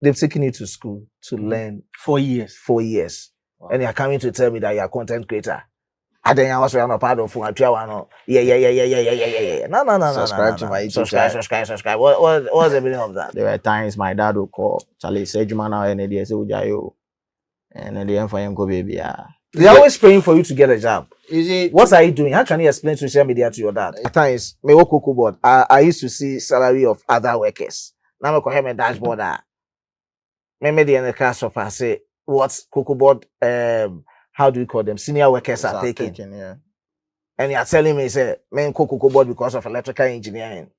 they've taken you to school to learn 4 years. 4 years. Wow. And you're coming to tell me that you're a content creator. I think I was not part of yeah. No. Subscribe to my YouTube Subscribe. What's the meaning of that? There were times my dad would call Charlie, say Jumana and they say Ujayo. And then the end for him go baby. They're always praying for you to get a job. Is it What are you doing? How can you explain social media to your dad? At times, me work Coco board. I used to see salary of other workers. Now me have a dashboard. Me the in the class of I say what Coco board how do we call them? Senior workers are taking. yeah. And you're telling me say me Coco board because of electrical engineering.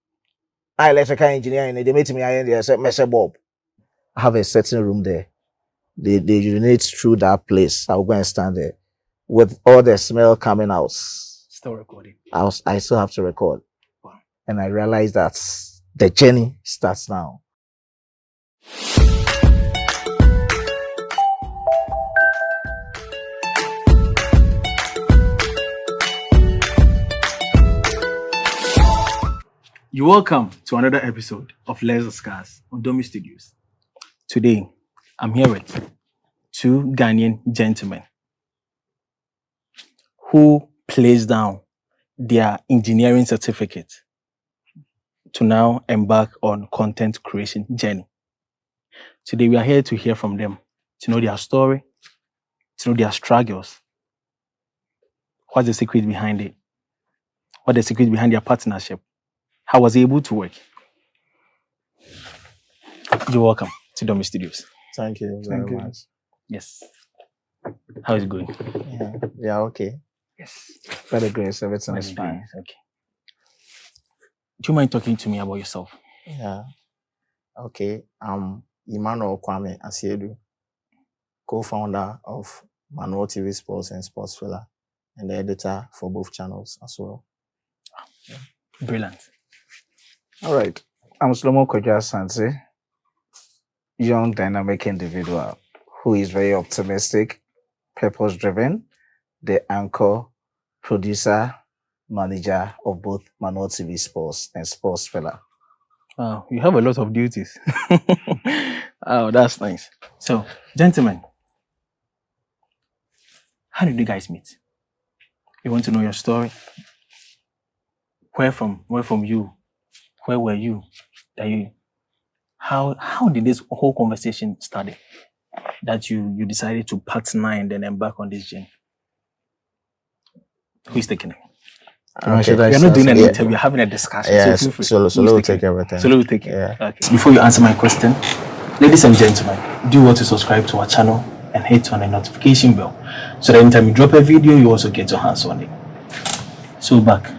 Electrical engineering, they made me I say Bob. I have a certain room there. They urinate through that place. I'll go and stand there with all the smell coming out. Still recording. I still have to record. Wow. And I realized that the journey starts now. You're welcome to another episode of Let's Discuss on Dommy Studios. Today, I'm here with two Ghanaian gentlemen who placed down their engineering certificate to now embark on content creation journey. Today, we are here to hear from them, to know their story, to know their struggles. What's the secret behind it? What's the secret behind their partnership? How was it able to work? You're welcome to Dommy Studios. Thank you very much. Yes. How is it going? Yeah, okay. Yes. By the grace, everything is Very fine. nice. Okay. Do you mind talking to me about yourself? Yeah. Okay. Emmanuel Kwame Asiedu, co-founder of Manuel TV Sports and Sports Fila, and the editor for both channels as well. Yeah. Brilliant. All right. I'm Solomon Kojo Sanse, young dynamic individual who is very optimistic, purpose-driven, the anchor, producer, manager of both Manuel TV Sports and Sports Fila. Wow, you have a lot of duties. Oh, that's nice. So, gentlemen, how did you guys meet? You want to know your story? Where from you? Where were you? How did this whole conversation start? That you decided to partner and then embark on this journey? Who is taking it? Okay. We're not doing an interview, we're having a discussion. Yes, so Solo will take everything. Solo will take it. Yeah. Okay. Before you answer my question, ladies and gentlemen, do you want to subscribe to our channel and hit on the notification bell so that anytime you drop a video, you also get your hands on it. So back.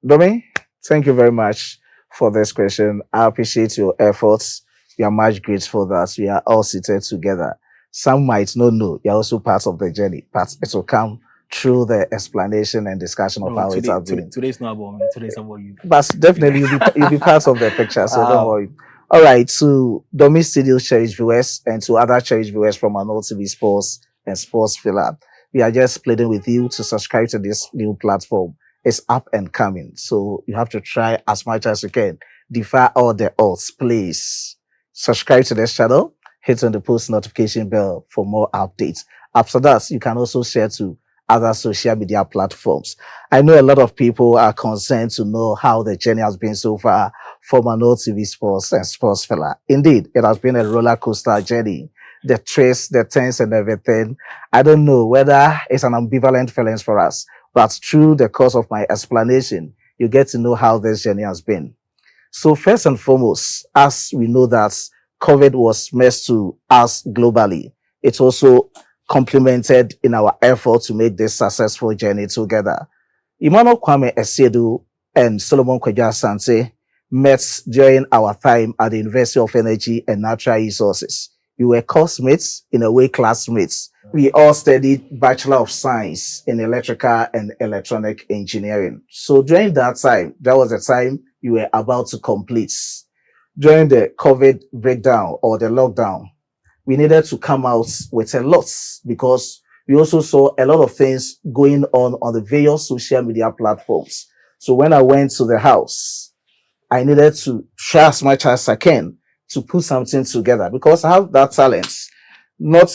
Dommy, thank you very much for this question. I appreciate your efforts. We are much grateful that we are all seated together. Some might not know you're also part of the journey, but it will come through the explanation and discussion of how it's happening. Today's not about me, today's about you. But definitely you'll be part of the picture, so don't worry. All right, to Dommy Studio cherished viewers and to other cherished viewers from Manuel TV Sports and Sports Fila, we are just pleading with you to subscribe to this new platform. It's up and coming, so you have to try as much as you can. Defy all the odds, please. Subscribe to this channel, hit on the post notification bell for more updates. After that, you can also share to other social media platforms. I know a lot of people are concerned to know how the journey has been so far for Manuel TV Sports and Sports Fila. Indeed, it has been a roller coaster journey. The twists, the turns and everything. I don't know whether it's an ambivalent feelings for us, but through the course of my explanation, you get to know how this journey has been. So first and foremost, as we know that COVID was messed to us globally, it also complemented in our effort to make this successful journey together. Emmanuel Kwame Asiedu and Solomon Kojo Asante met during our time at the University of Energy and Natural Resources. We were course mates, in a way classmates. We all studied Bachelor of Science in Electrical and Electronic Engineering. So during that time, that was the time we were about to complete. During the COVID breakdown or the lockdown, we needed to come out with a lot because we also saw a lot of things going on the various social media platforms. So when I went to the house, I needed to try as much as I can to put something together because I have that talent. Not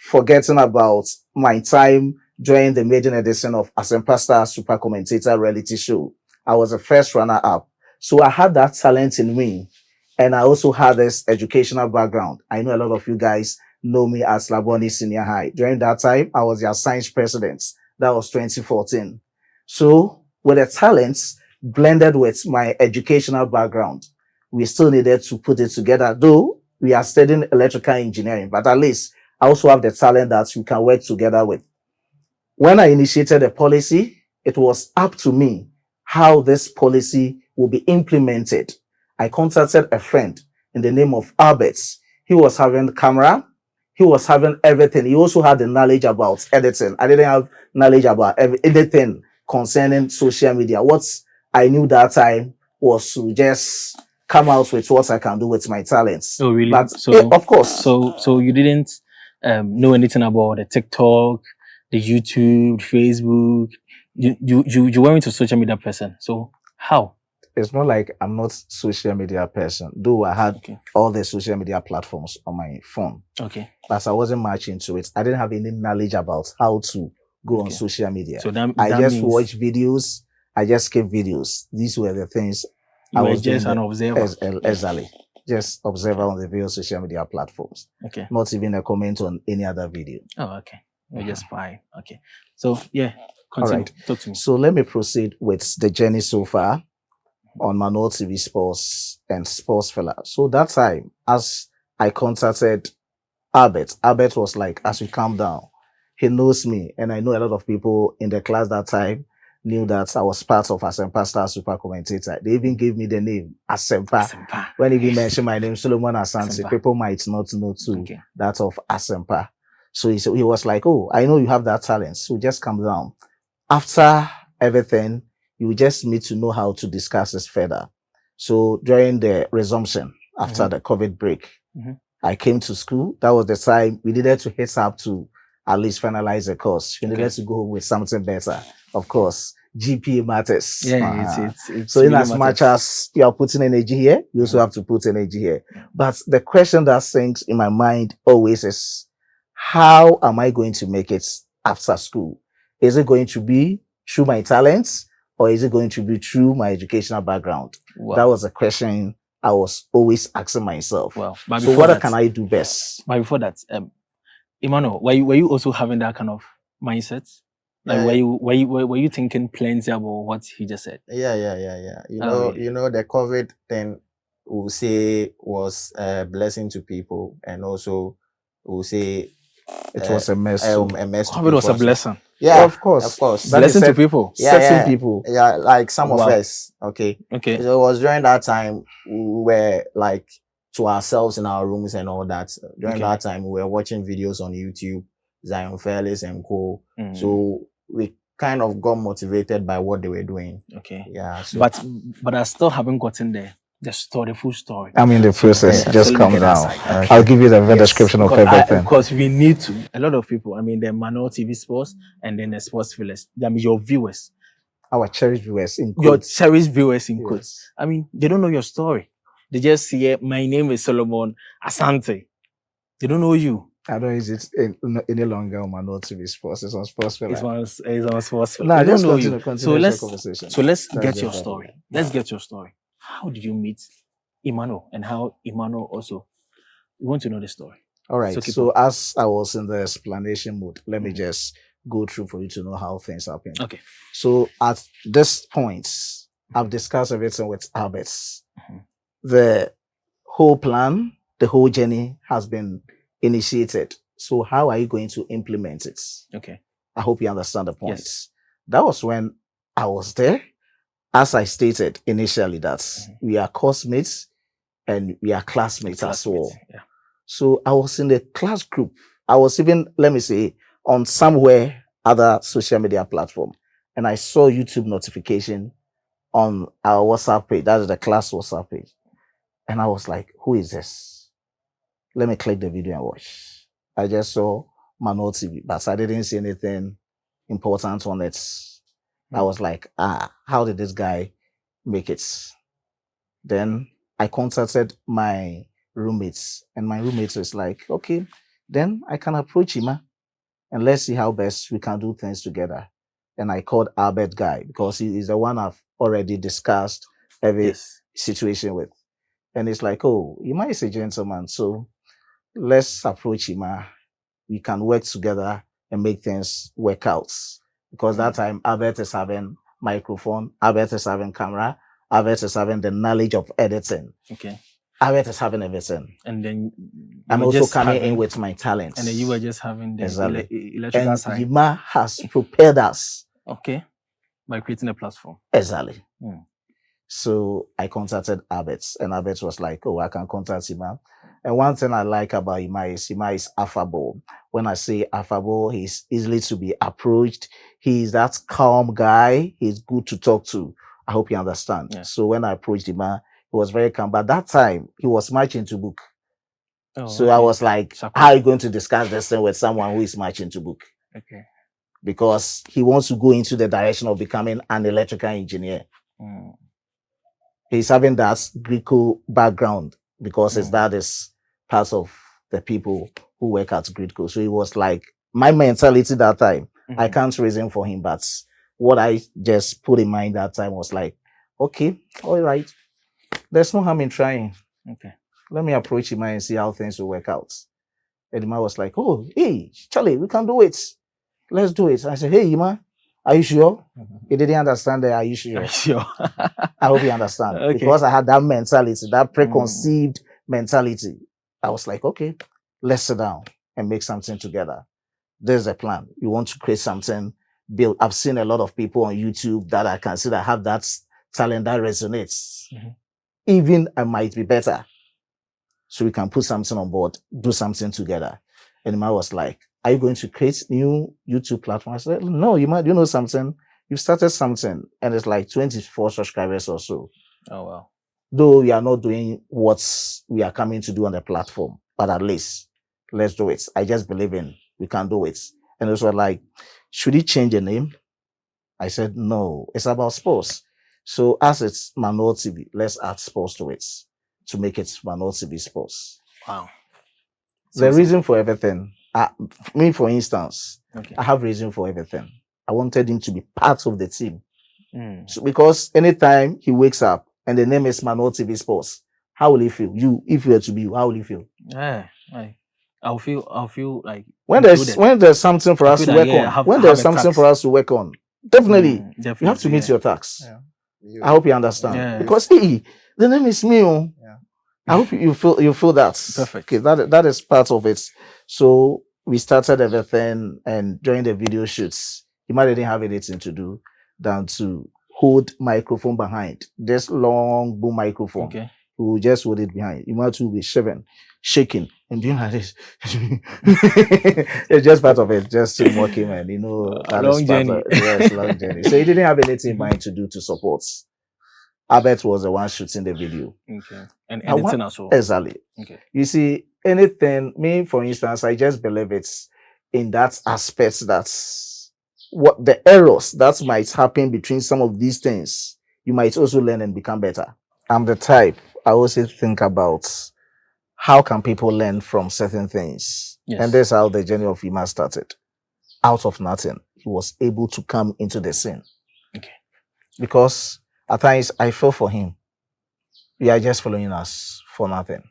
forgetting about my time during the maiden edition of Asempa Star Super Commentator reality show. I was the first runner up. So I had that talent in me. And I also had this educational background. I know a lot of you guys know me as Laboni Senior High. During that time, I was their science president. That was 2014. So with the talents blended with my educational background, we still needed to put it together, though we are studying electrical engineering, but at least I also have the talent that we can work together with. When I initiated the policy, it was up to me how this policy will be implemented. I contacted a friend in the name of Albert. He was having the camera. He was having everything. He also had the knowledge about editing. I didn't have knowledge about anything concerning social media. What I knew that time was to just come out with what I can do with my talents. Oh, really? But So, of course. So you didn't know anything about the TikTok, the YouTube, Facebook. You weren't a social media person. So how? It's not like I'm not social media person, though I had all the social media platforms on my phone. Okay. But I wasn't much into it. I didn't have any knowledge about how to go on social media. So I just watch videos. I just keep videos. These were the things I was just an observer. Exactly. Just observer on the various social media platforms. Okay. Not even a comment on any other video. Oh, okay. You're just fine. Okay. So yeah, continue. All right. Talk to me. So let me proceed with the journey so far on Manuel TV Sports and Sports Fila. So that time, as I contacted Albert was like, as we calm down, he knows me. And I know a lot of people in the class that time knew that I was part of Asempa Star Super Commentator. They even gave me the name Asempa. When he even mentioned my name, Solomon Asante, people might not know too that of Asempa. So he was like, oh, I know you have that talent. So just calm down. After everything, you just need to know how to discuss this further. So during the resumption after the COVID break, I came to school. That was the time we needed to hit up to at least finalize the course. We needed to go with something better. Of course, GPA matters. Yeah, it's so in as much as you are putting energy here, you also have to put energy here. But the question that sinks in my mind always is, how am I going to make it after school? Is it going to be through my talents, or is it going to be through my educational background? Wow. That was a question I was always asking myself. Well, so what can I do best? But before that, Emmanuel, were you also having that kind of mindset? Like were you thinking plenty about what he just said? Yeah. You know the COVID thing, we'll say, was a blessing to people, and also we'll say it was a mess. COVID was a blessing. Yeah, well, of course. Blessing to people. Certain people. Yeah, like some of us. Okay. So it was during that time we were like to ourselves in our rooms and all that. During that time, we were watching videos on YouTube, Zion Fairless and co. So we kind of got motivated by what they were doing. Okay. Yeah. So. But I still haven't gotten the full story. I'm in the process. Just calm down. Okay. I'll give you the description of everything. Because we need to. A lot of people, I mean, the Manuel TV Sports and then the Sports Filas, I mean, your viewers. Our cherished viewers in quotes. Your cherished viewers in quotes. I mean, they don't know your story. They just see, my name is Solomon Asante. They don't know you. I don't use it any longer on Manuel TV Sports. It's on Sports Fila. It's on Sports Fila. No, I don't know you. So let's get your story. Let's get your story. How did you meet Emmanuel, and how Emmanuel also? We want to know the story. All right. So as I was in the explanation mode, let me just go through for you to know how things happen. Okay. So at this point, I've discussed everything with Albert. The whole plan, the whole journey has been initiated. So how are you going to implement it? Okay. I hope you understand the point. Yes. That was when I was there. As I stated initially, that we are classmates and we are classmates as well. Yeah. So I was in the class group. I was even, let me say, on somewhere other social media platform, and I saw YouTube notification on our WhatsApp page. That is the class WhatsApp page. And I was like, who is this? Let me click the video and watch. I just saw Manuel TV, but I didn't see anything important on it. I was like, how did this guy make it? Then I contacted my roommates. And my roommate is like, okay, then I can approach him and let's see how best we can do things together. And I called Albert Guy because he is the one I've already discussed every Yes. situation with. And it's like, oh, Ima is a gentleman, so let's approach him. We can work together and make things work out. Because that time Albert is having microphone, Albert is having camera, Albert is having the knowledge of editing. Okay. Albert is having everything. And then I'm also coming in with my talents. And then you were just having the exactly. electrical and side. Yima has prepared us. Okay. By creating a platform. Exactly. So I contacted Albert, and Albert was like, oh, I can contact Yima. And one thing I like about Yima is affable. When I say affable, he's easily to be approached. He's that calm guy. He's good to talk to. I hope you understand. Yeah. So when I approached Yima, he was very calm. But that time, he was much into book. Oh, so okay. I was like, how are you going to discuss this thing with someone who is much into book? Okay. Because he wants to go into the direction of becoming an electrical engineer. He's having that Greco background because his dad is part of the people who work at Gridco. So it was like my mentality that time. I can't reason for him, but what I just put in mind that time was like, okay, all right, there's no harm in trying. Okay. Let me approach him and see how things will work out. And the man was like, oh, hey, Charlie, we can do it. Let's do it. I said, hey, Yima, are you sure? He didn't understand that. Are you sure? Sure. I hope you understand. Okay. Because I had that mentality, that preconceived mentality. I was like, okay, let's sit down and make something together. There's a plan. You want to create something, build. I've seen a lot of people on YouTube that I can see that have that talent that resonates. Even I might be better. So we can put something on board, do something together. And the man was like, are you going to create new YouTube platform? I said, no, you know something? You've started something and it's like 24 subscribers or so. Oh, wow. Though we are not doing what we are coming to do on the platform, but at least let's do it. I just believe we can do it. And it was like, should he change the name? I said, no, it's about sports. So as it's Manuel TV, let's add sports to it to make it Manuel TV Sports. Wow. The reason for everything, me for instance, okay. I have reason for everything. I wanted him to be part of the team. So because anytime he wakes up and the name is Manuel TV Sports, how will he feel? If you were to be you, how will you feel? Yeah, I'll feel like when there's something for us to work on. When there's something for us to work on, definitely you have to meet your tax. Yeah. I hope you understand. Yeah. Because the name is me. Yeah. I hope you feel that. Perfect. Okay, that is part of it. So we started everything, and during the video shoots, he might didn't have anything to do than to hold microphone behind this long boom microphone. Okay. We will just hold it behind. You might be shaking, and doing like this. It's just part of it, just to mock him, and that long is journey. Long journey. So he didn't have anything in mind to do to support. Albert was the one shooting the video. Okay. And editing as well. Exactly. Okay. You see, anything, me, for instance, I just believe it's in that aspect that's what the errors that might happen between some of these things, you might also learn and become better. I'm the type, I also think about how can people learn from certain things. Yes. And that's how the journey of Yima started. Out of nothing, he was able to come into the scene. Okay. Because at times I feel for him. We are just following us for nothing.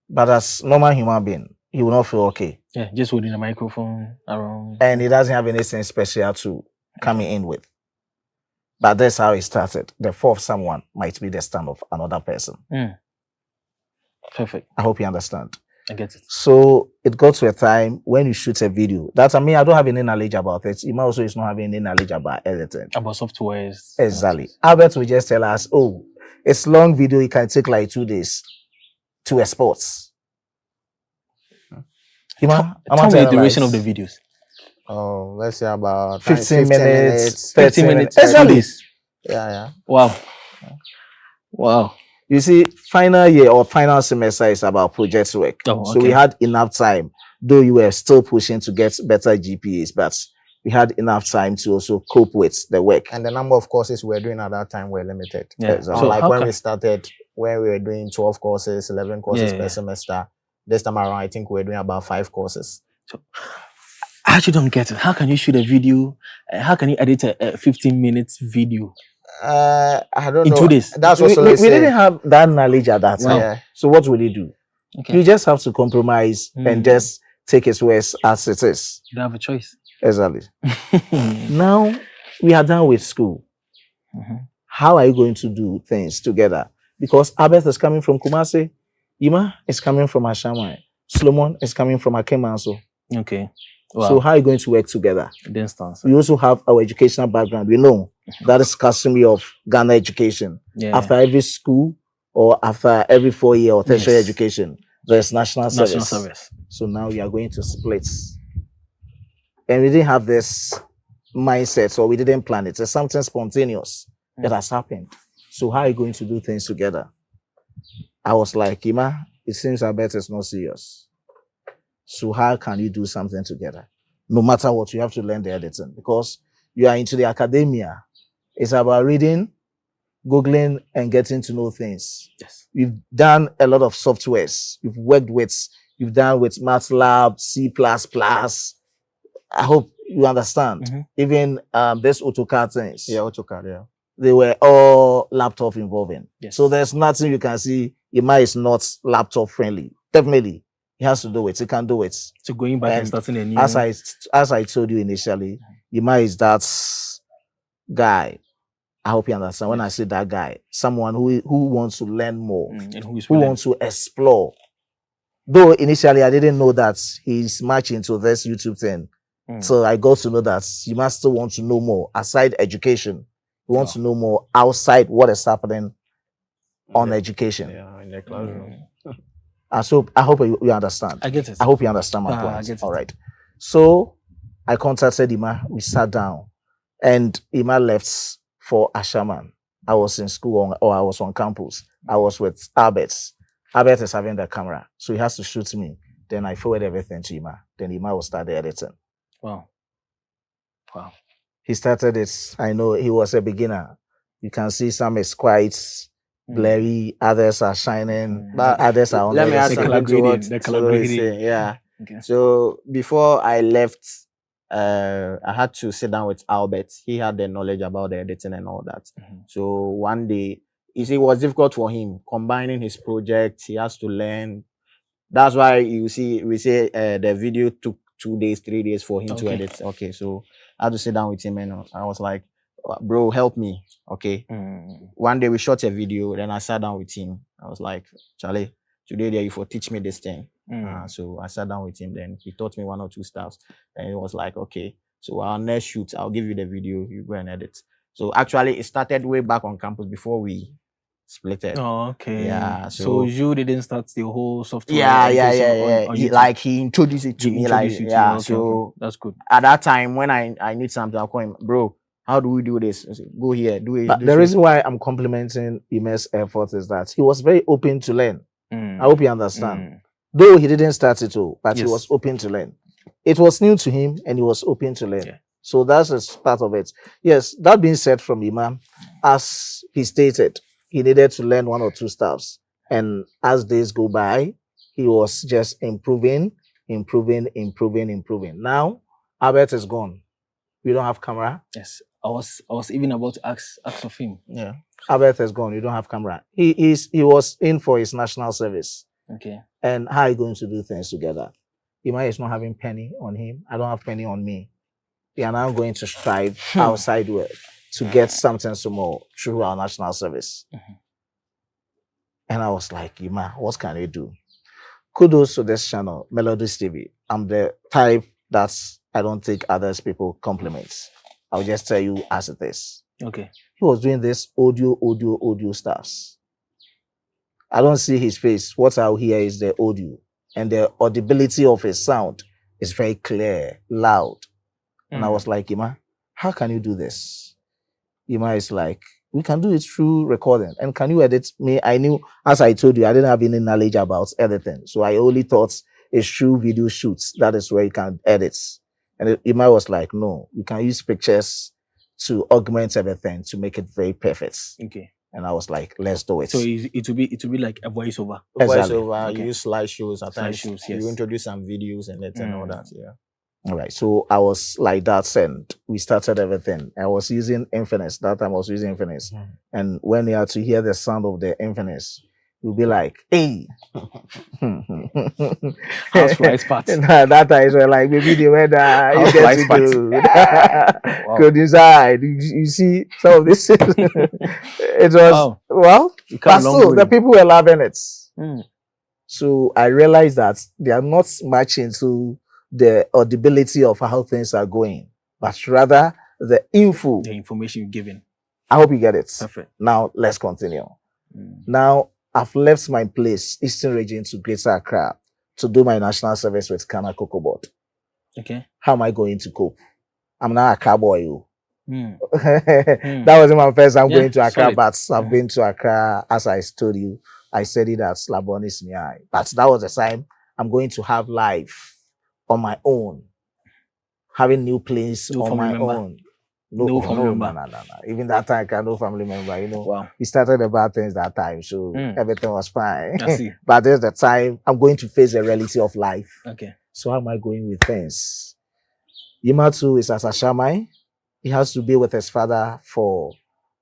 But as normal human being, he will not feel okay. Yeah, just holding a microphone around. And he doesn't have anything special to coming in with. But that's how it started. The fourth someone might be the stand of another person. Perfect. I hope you understand. I get it. So it got to a time when you shoot a video. That's, I don't have any knowledge about it. Ima also is not having any knowledge about editing. About softwares. Exactly. Albert will just tell us, oh, it's long video. It can take like 2 days to export. Ima, tell me the duration of the videos. Oh, let's say about 15 minutes, 30 minutes. Exactly. Yeah. Wow. Wow. You see, final year or final semester is about project work. Oh, okay. So we had enough time, though you were still pushing to get better GPAs, but we had enough time to also cope with the work. And the number of courses we were doing at that time were limited. Yeah. So like when we started where we were doing 12 courses, 11 courses Yeah, per yeah. semester. This time around, I think we're doing about 5 courses. So, I actually don't get it. How can you shoot a video? How can you edit a 15 minutes video I don't in know. 2 days? That's we, also we, let's we say. didn't have that knowledge at that time. Yeah. So what will you do? Okay. You just have to compromise and just take his words as it is. You don't have a choice. Exactly. Now we are done with school. How are you going to do things together? Because Albert is coming from Kumasi, Ima is coming from Ashamai, Solomon is coming from Akemanso. Okay. Wow. So how are you going to work together? Distance. We also have our educational background. We know that is customary of Ghana education. Yeah. After every school or after every 4-year or tertiary Yes. education, there's national National service. service. So now we are going to split. And we didn't have this mindset, so we didn't plan it. It's something spontaneous that has happened. So how are you going to do things together? I was like, Ima, it seems I bet it's not serious. So how can you do something together? No matter what, you have to learn the editing because you are into the academia. It's about reading, Googling, and getting to know things. Yes. You've done a lot of softwares. You've done with MATLAB, C++. I hope you understand. Even this AutoCAD things. Yeah, AutoCAD, yeah. They were all laptop involving. Yes. So there's nothing you can see. Ima is not laptop friendly. Definitely, he has to do it. He can do it. So going back and starting a new. As I told you initially, Ima is that guy. I hope you understand. When I say that guy, someone who wants to learn more, and who wants to explore. Though initially I didn't know that he's much into this YouTube thing. So I got to know that you must still want to know more aside education. You want to know more outside what is happening on education. Yeah, in the classroom. So I hope you understand. I get it. I hope you understand my point. I get it. All right. So I contacted Ima. We sat down, and Ima left for Ashaman. I was in school or I was on campus. I was with Albert. Albert is having the camera, so he has to shoot me. Then I forward everything to Ima. Then Ima will start the editing. Wow. He started it. I know he was a beginner. You can see some is quite blurry, others are shining, but others are on Let me ask the something to what the Solo is saying. Yeah. Okay. So before I left, I had to sit down with Albert. He had the knowledge about the editing and all that. So one day, you see, it was difficult for him combining his projects. He has to learn. That's why you see, we say the video took 2 days, 3 days for him to edit. Okay, so I had to sit down with him and I was like, bro, help me. Okay. One day we shot a video, then I sat down with him. I was like, Charlie, today there you for teach me this thing. So I sat down with him, then he taught me 1 or 2 stuffs. And it was like, okay, so our next shoot, I'll give you the video, you go and edit. So actually it started way back on campus before we split it. Oh, okay. Yeah. So you didn't start the whole software. Yeah. On He introduced it to me. Okay, so that's good. At that time when I need something, I'll call him, bro, how do we do this? I say, go here, do it. But the reason why I'm complimenting Ime's effort is that he was very open to learn. I hope you understand. Though he didn't start it all, but he was open to learn. It was new to him and he was open to learn. Yeah. So that's a part of it. Yes, that being said from Imam, as he stated, he needed to learn 1 or 2 stuffs. And as days go by, he was just improving. Now, Albert is gone. We don't have camera. Yes. I was even about to ask of him. Yeah. Albert is gone. You don't have camera. He was in for his national service. Okay. And how are you going to do things together? Ima is not having penny on him. I don't have penny on me. We are now going to strive outside work to get something more through our national service. And I was like, Ima, what can we do? Kudos to this channel, Melodies TV. I'm the type that I don't take others people compliments. I'll just tell you as it is. Okay. He was doing this audio stuffs. I don't see his face. What I'll hear is the audio. And the audibility of his sound is very clear, loud. And I was like, Ima, how can you do this? Ima is like, we can do it through recording. And can you edit me? I knew, as I told you, I didn't have any knowledge about editing. So I only thought it's through video shoots. That is where you can edit. And Ima was like, no, you can use pictures to augment everything to make it very perfect. Okay. And I was like, let's do it. So it will be like a voiceover. Exactly. Voiceover, Okay. you use slideshows, at times Slideshows, you yes. introduce some videos and it and all that. Yeah. All right. So I was like that, and we started everything. I was using Infinix. That time I was using Infinix. And when you had to hear the sound of the Infinix, you'll be like, hey. House flies part. That time so like maybe the weather House is getting flies good. Wow. Good inside. You see some of this. It was Wow. well, You but come a long still the way. people were loving it. Mm. So I realized that they are not much into the audibility of how things are going, but rather the info. The information you're given. I hope you get it. Perfect. Now let's continue. Now I've left my place, Eastern Region, to Greater Accra to do my national service with Ghana Cocoa Board. Okay. How am I going to cope? I'm not a car boy. Mm. That wasn't my first time Yeah, going to Accra, solid. but I've been to Accra, as I told you. I said it at Slabonis Niai. But that was the time I'm going to have life on my own. Having new place No on family my member. own. No family member. No. Even that time, I can no family member, you know. Wow. We started the bad things that time, so everything was fine. I see. But there's the time I'm going to face the reality of life. Okay. So how am I going with things? Yimatu is as a Shamai. He has to be with his father for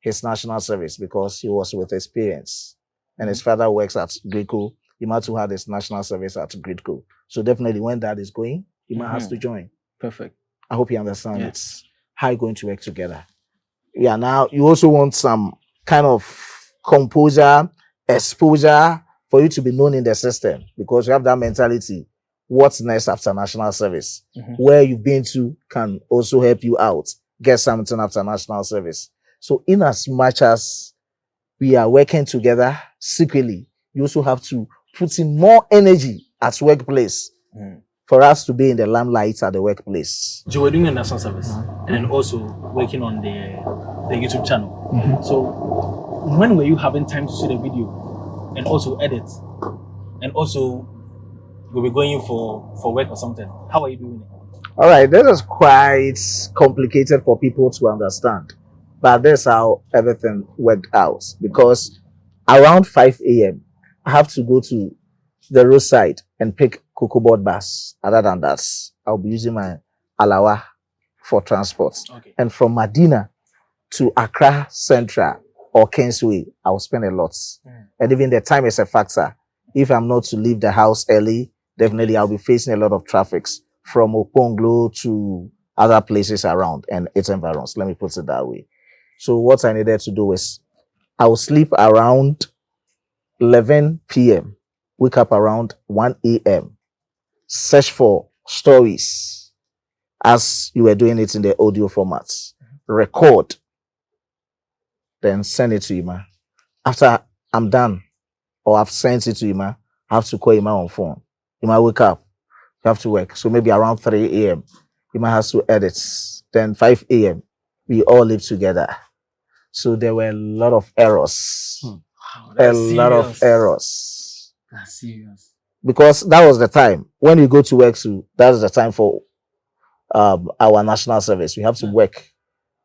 his national service because he was with his parents. And his father works at Greco. Yimatu had his national service at Greco. So definitely when that is going, Yima has to join. Perfect. I hope you understand it. How you going to work together? Yeah, now you also want some kind of composure, exposure for you to be known in the system because you have that mentality. What's next after national service? Where you've been to can also help you out. Get something after national service. So in as much as we are working together secretly, you also have to put in more energy at workplace for us to be in the limelight at the workplace. So we're doing a national service and then also working on the YouTube channel. So when were you having time to shoot a video and also edit and also we'll be going for work or something? How are you doing it? All right, this is quite complicated for people to understand, but that's how everything worked out. Because around 5 a.m., I have to go to the roadside and pick cocoa board bus. Other than that, I'll be using my Alawa for transport. Okay. And from Medina to Accra Central or Kingsway, I'll spend a lot. And even the time is a factor. If I'm not to leave the house early, definitely I'll be facing a lot of traffic from Okonglo to other places around and its environs. Let me put it that way. So what I needed to do is I'll sleep around 11 p.m., wake up around 1 a.m., search for stories as you were doing it in the audio formats, record, then send it to Ima. After I'm done or I've sent it to Ima, I have to call Ima on phone. Ima wake up, you have to work. So maybe around 3 a.m., Ima has to edit. Then 5 a.m., we all live together. So there were a lot of errors. Wow, A lot of errors. That's serious. Because that was the time. When you go to work, so that's the time for our national service. We have to work.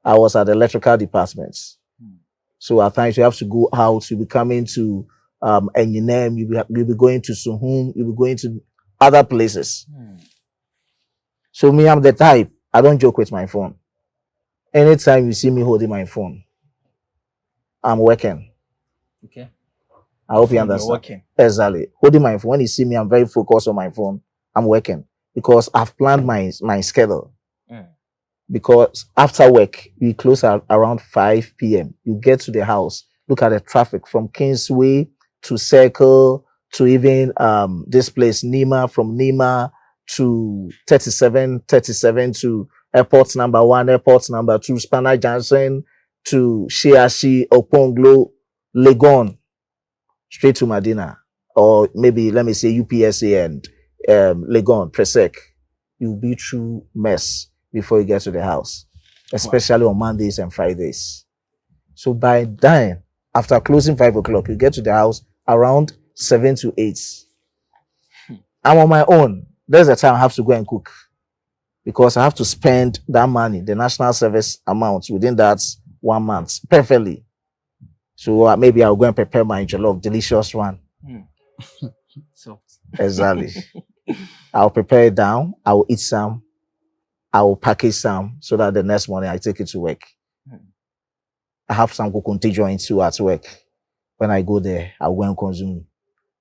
I was at the electrical department. So at times you have to go out, you'll be coming to Enyinem, you'll be going to Suhum, you'll be going to other places. So me, I'm the type, I don't joke with my phone. Anytime you see me holding my phone, I'm working. Okay. I hope you You're understand. working. Exactly. Holding my phone. When you see me, I'm very focused on my phone. I'm working because I've planned my schedule. Because after work, we close at around 5 p.m. You get to the house, look at the traffic from Kingsway to Circle to even this place, Nima, from Nima to 37 to airport number 1, airport number 2, Spanner Johnson to Shiashi, Okonglo, Legon, straight to Medina, or maybe let me say UPSA and Legon, Presec. You'll be through mess before you get to the house, especially on Mondays and Fridays. So by then, after closing 5 o'clock, you get to the house around 7 to 8. I'm on my own. There's a time I have to go and cook because I have to spend that money, the national service amount within that 1 month perfectly. So maybe I'll go and prepare my jollof, delicious one. So Exactly. I'll prepare it down. I will eat some. I will package some so that the next morning I take it to work. I have some coconut joint too at work. When I go there, I'll go and consume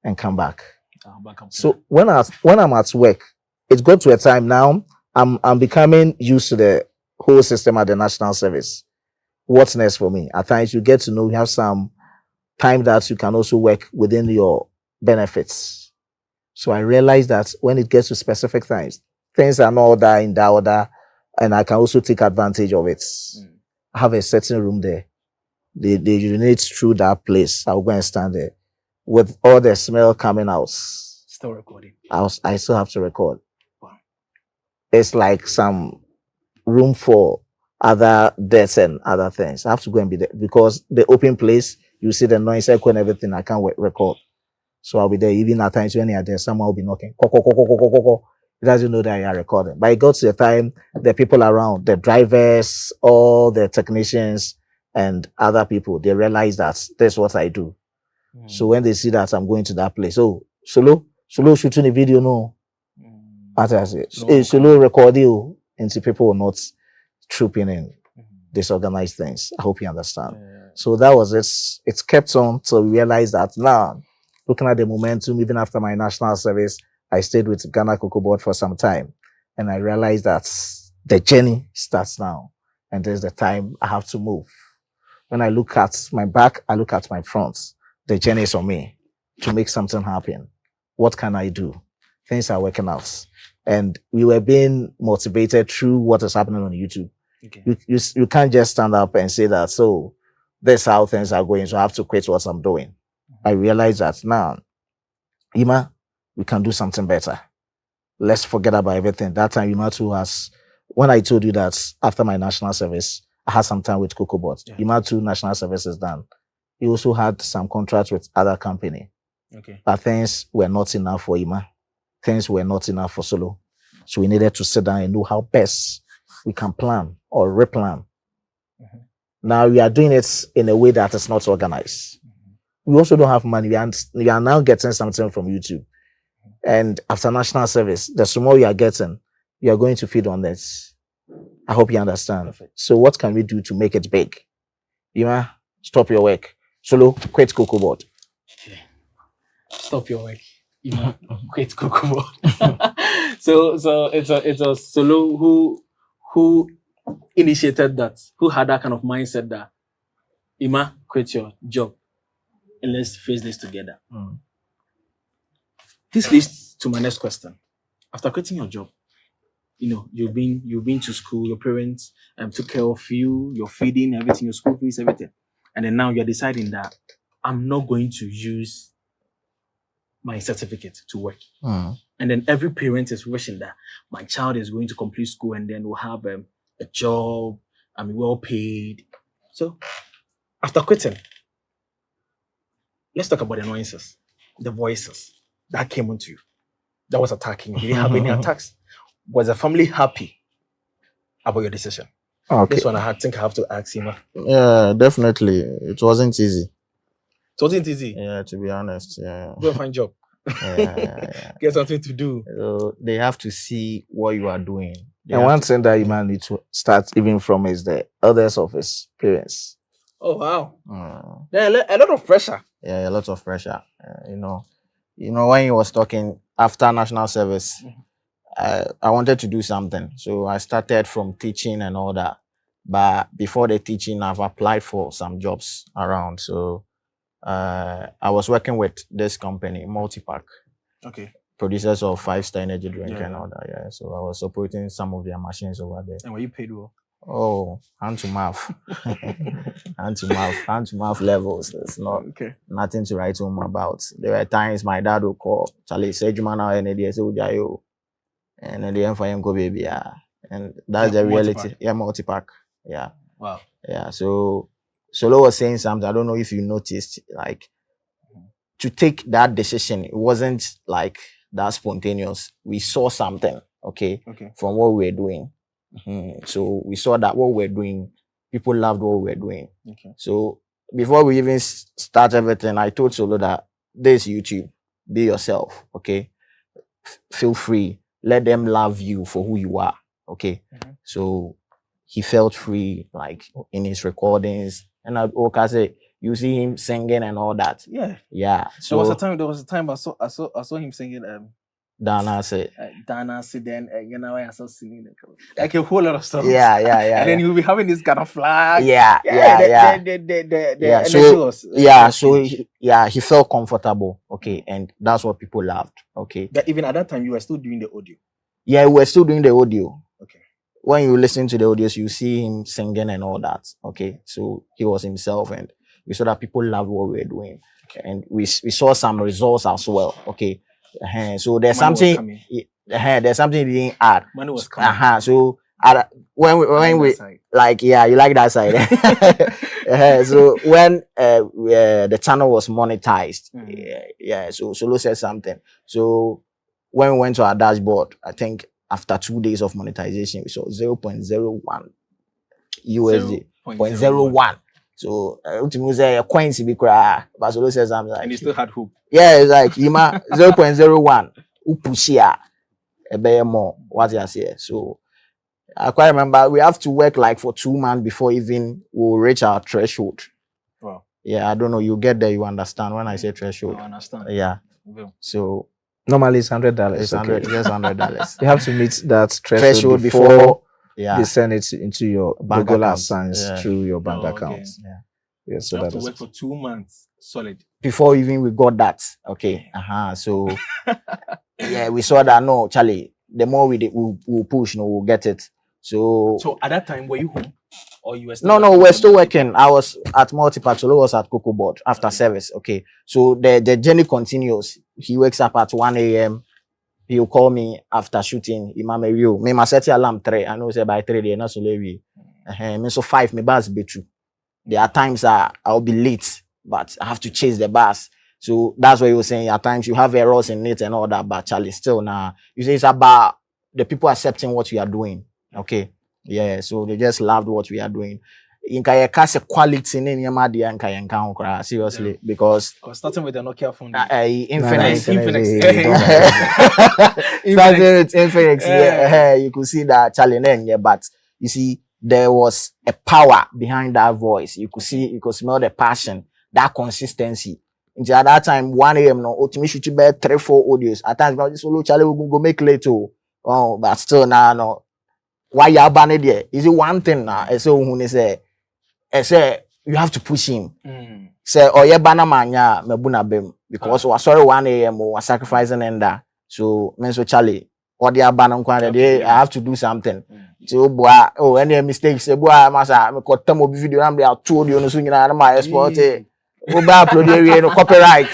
and come back. So when I'm at work, it's got to a time now. I'm becoming used to the whole system at the national service. What's next for me? At times you get to know you have some time that you can also work within your benefits. So I realized that when it gets to specific times, things are not that in that order, and I can also take advantage of it. I have a certain room there. They urinate through that place. I'll go and stand there with all the smell coming out. Still recording. I still have to record. Wow. It's like some room for other deaths and other things. I have to go and be there because the open place, you see the noise echo and everything. I can't record. So I'll be there. Even at times when you're there, someone will be knocking. It doesn't know that you're recording. But it got to the time, the people around, the drivers, all the technicians, and other people, they realize that that's what I do. So when they see that I'm going to that place, oh, Solo shooting a video, no. What I say, hey, Solo record you, and see people will not trooping in disorganized things. I hope you understand. So that was it. It's kept on till we realized that now, looking at the momentum, even after my national service, I stayed with Ghana Cocoa Board for some time. And I realized that the journey starts now. And there's the time I have to move. When I look at my back, I look at my front. The journey is on me to make something happen. What can I do? Things are working out. And we were being motivated through what is happening on YouTube. Okay. You can't just stand up and say that, so that's how things are going, so I have to quit what I'm doing. I realize that now, Ima, we can do something better. Let's forget about everything. That time, Ima too has, when I told you that after my national service, I had some time with Cocoa Board. Yeah. Ima too, national service is done. He also had some contracts with other company. Okay. But things were not enough for Ima. Things were not enough for Solo. So we needed to sit down and know how best we can plan or replan. Now we are doing it in a way that is not organized. We also don't have money. We are now getting something from YouTube. And after national service, the more you are getting, you are going to feed on this. I hope you understand. Perfect. So what can we do to make it big? Ima, stop your work. Solo, quit Cocoa Board. Okay. Stop your work. Ima, quit Cocoa Board. So it's a Solo who initiated that, who had that kind of mindset that Ima, quit your job and let's face this together. This leads to my next question. After quitting your job, you've been to school, your parents took care of you, your feeding, everything, your school fees, everything. And then now you're deciding that I'm not going to use my certificate to work. And then every parent is wishing that my child is going to complete school and then will have a job, well paid. So after quitting, let's talk about the annoyances, the voices that came onto you, that was attacking you. Did you have any attacks? Was the family happy about your decision? Okay. This one I think I have to ask him. Yeah, definitely. It wasn't easy. It wasn't easy? Yeah, to be honest. Yeah. Go and find a job. Yeah. Get something to do. They have to see what you are doing. And one thing that you might need to start even from is the elders of his parents. Oh, wow. Yeah, a lot of pressure. Yeah, a lot of pressure. You know, when he was talking after national service, I wanted to do something. So I started from teaching and all that. But before the teaching, I've applied for some jobs around. So I was working with this company, Multipack. Okay. Producers of 5-star energy drink and all that. Yeah. So I was operating some of their machines over there. And were you paid well? Oh, hand to mouth. hand to mouth levels. It's not nothing to write home about. There were times my dad would call Charlie, say Jumana and then the end for him go baby. And that's the reality. Yeah, Multipack. Yeah. Wow. Yeah. So Solo was saying something. I don't know if you noticed, like to take that decision, it wasn't like that spontaneous. We saw something, okay. From what we were doing. So we saw that what we were doing, people loved what we were doing. So before we even start everything, I told Solo that this YouTube, be yourself, okay? Feel free. Let them love you for who you are, okay? So he felt free, like in his recordings, and I say you see him singing and all that. Yeah. So there was a time I saw him singing Dana said, Dana said then you know I saw singing like a whole lot of songs. Yeah. And then he'll be having this kind of flag. Yeah. He felt comfortable, okay, and that's what people loved, okay. But even at that time, you were still doing the audio. Yeah, we were still doing the audio. Okay. When you listen to the audios, you see him singing and all that. Okay. So he was himself, and we saw that people loved what we were doing. Okay. And we saw some results as well. Okay. So there's something there's something he didn't add. Money was coming. So when we like, yeah, you like that side. So when the channel was monetized, so Solo said something. So when we went to our dashboard, I think after 2 days of monetization, we saw 0.01 USD, 0.01. So ultimately say coins be cry, but Solo says something like, and you still had hope. Yeah, it's like 0.01 upushia a bear more what you say. So I quite remember we have to work like for 2 months before even we'll reach our threshold. Wow. Yeah, I don't know. You get there, you understand when I say threshold. I understand. Yeah. So normally it's $100. It's $100. You have to meet that threshold before they send it into your bank Google account. AdSense through your bank account. Okay. Yeah. So you have that to work for 2 months solid before even we got that. Okay. So yeah, we saw that no, Charlie. The more we'll push, we'll get it. So at that time, were you home? Or you were still we're still working. I was at Multipack, Solo was at Cocoa Board after service. Okay. So the journey continues. He wakes up at 1 a.m. He'll call me after shooting. Imam you. Me set alarm 3. I know say by 3 they not so late. Me so 5 me bus be true. There are times I'll be late, but I have to chase the bus. So that's what you were saying. At times you have errors in it and all that, but Charlie, still now you say it's about the people accepting what we are doing. Okay. Yeah. So they just loved what we are doing. In Kayakase quality in Yamadi seriously, because starting with the Nokia phone. Infinix. Starting with Infinix. Yeah. You could see that challenge, but you see, there was a power behind that voice. You could smell the passion, that consistency. Until at that time, 1 a.m. no, ultimately should be 3-4 audios. At times, this Solo Charlie will go make late too. Oh, but still now, no. Why you banned there? Is it one thing now? I say you have to push him. Say, oh yeah, banner man, yeah, mebuna bem. Because was sorry 1 a.m. was sacrificing and that. So, so Charlie, or the banner quantity, I have to do something. So, boy, any mistakes, say, boy, massa, me got them video, I'm there, 2 audio, no swinging out of my export. Go back, upload area, no copyright.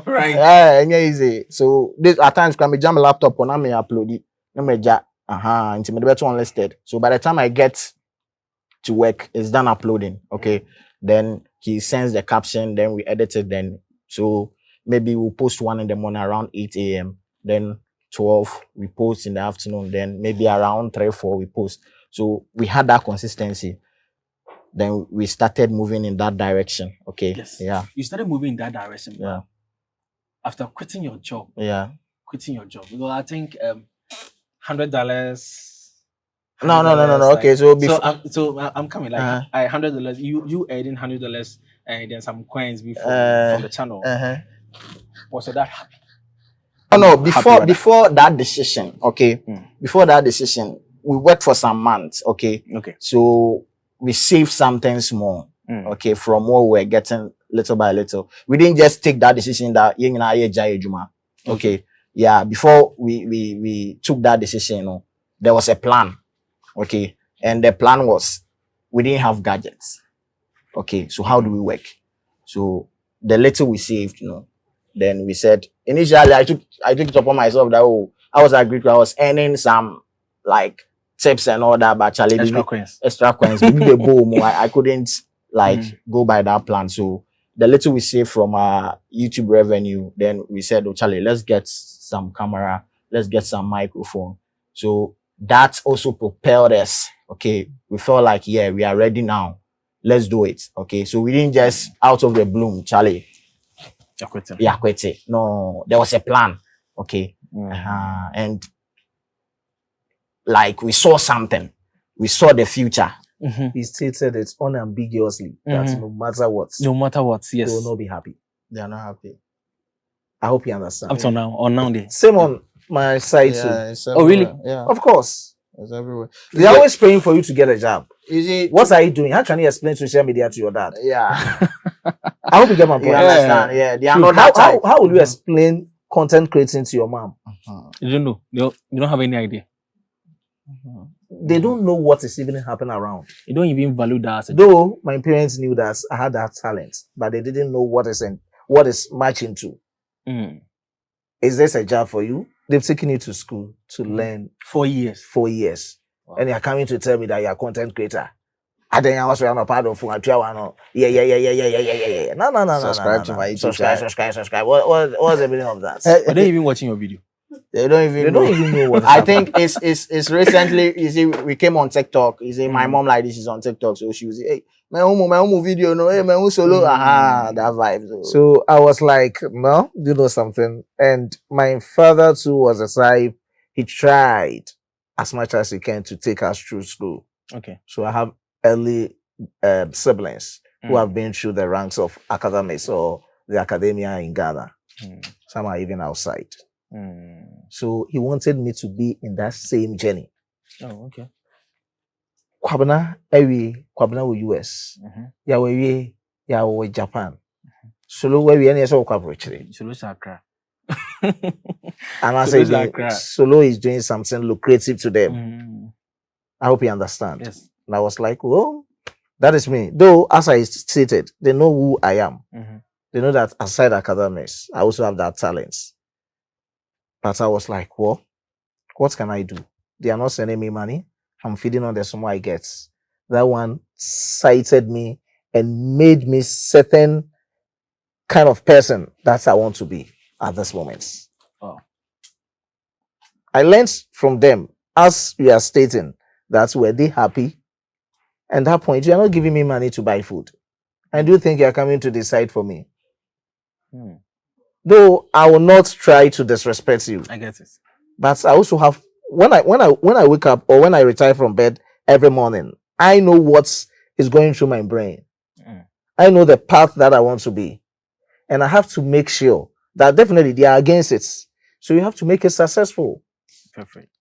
Yeah, easy. So, this at times can be jam a laptop on me upload it. No me ja, into me better unlisted. So, by the time I get to work, it's done uploading. Okay. Then he sends the caption, then we edit it. Then, so maybe we'll post one in the morning around 8 a.m. Then 12, we post in the afternoon. Then maybe around 3-4, we post. So we had that consistency. Then we started moving in that direction. Okay. Yes. Yeah. You started moving in that direction. Yeah. After quitting your job. Yeah. Quitting your job. Because I think $100. No. Okay, so before I'm coming like $100. You earning $100 and then some coins from the channel. Was that happy? Oh no, before that decision, okay. Before that decision, we worked for some months, okay. So we saved something small, okay, from what we were getting little by little. We didn't just take that decision that okay. Yeah, before we took that decision, there was a plan. Okay. And the plan was we didn't have gadgets. Okay. So how do we work? So the little we saved, then we said initially I took it upon myself that I was agreed. I was earning some like tips and all that, but actually extra coins. I couldn't go by that plan. So the little we saved from our YouTube revenue, then we said, oh Charlie, let's get some camera, let's get some microphone. So that also propelled us. Okay, we felt like, yeah, we are ready now. let's do it. Okay, so we didn't just out of the bloom, Charlie. Yeah, quit it. No, there was a plan. Okay, and like we saw something, we saw the future. He stated it unambiguously that no matter what, yes, they will not be happy. They are not happy. I hope you understand. Up to now, on now day. Same on my side too. Oh really? Yeah, of course. It's everywhere. They're always praying for you to get a job. Is it? What are you doing? How can you explain social media to your dad? Yeah. I hope you get my point. You understand? Yeah, they are not how, that type. how will you explain content creating to your mom? You don't know. You don't have any idea. They don't know what is even happening around. You don't even value that. Though my parents knew that I had that talent, but they didn't know what is matching to. Is this a job for you? They've taken you to school to learn 4 years. 4 years. Wow. And you're coming to tell me that you're a content creator. And then I was not part of yeah. No. Subscribe to my YouTube channel. Subscribe. What's the meaning of that? Are they even watching your video? They don't even know what I think it's recently, you see, we came on TikTok. You see, my mom like this is on TikTok, so she was hey, my home video, no, hey, my home solo, that vibe. So I was like, no, you know something. And my father too was a type, he tried as much as he can to take us through school. Okay. So I have early siblings who have been through the ranks of academics or the academia in Ghana. Some are even outside. So he wanted me to be in that same journey. Oh, okay. Kwabena with US. Ya we with Japan. Solo we any so kwaprochire. Solo Sakra. And I say Solo is doing something lucrative to them. I hope you understand. Yes. And I was like, well, that is me. Though, as I stated, they know who I am. They know that aside academics, I also have that talent. But I was like, well, what can I do? They are not sending me money. I'm feeding on the sum I get. That one cited me and made me certain kind of person that I want to be at this moment. Oh. I learned from them, as we are stating, that were they happy? And that point, you are not giving me money to buy food. And do you think you are coming to decide for me? Though I will not try to disrespect you. I get it. But I also have when I wake up or when I retire from bed every morning, I know what is going through my brain. I know the path that I want to be. And I have to make sure that definitely they are against it. So you have to make it successful. Perfect.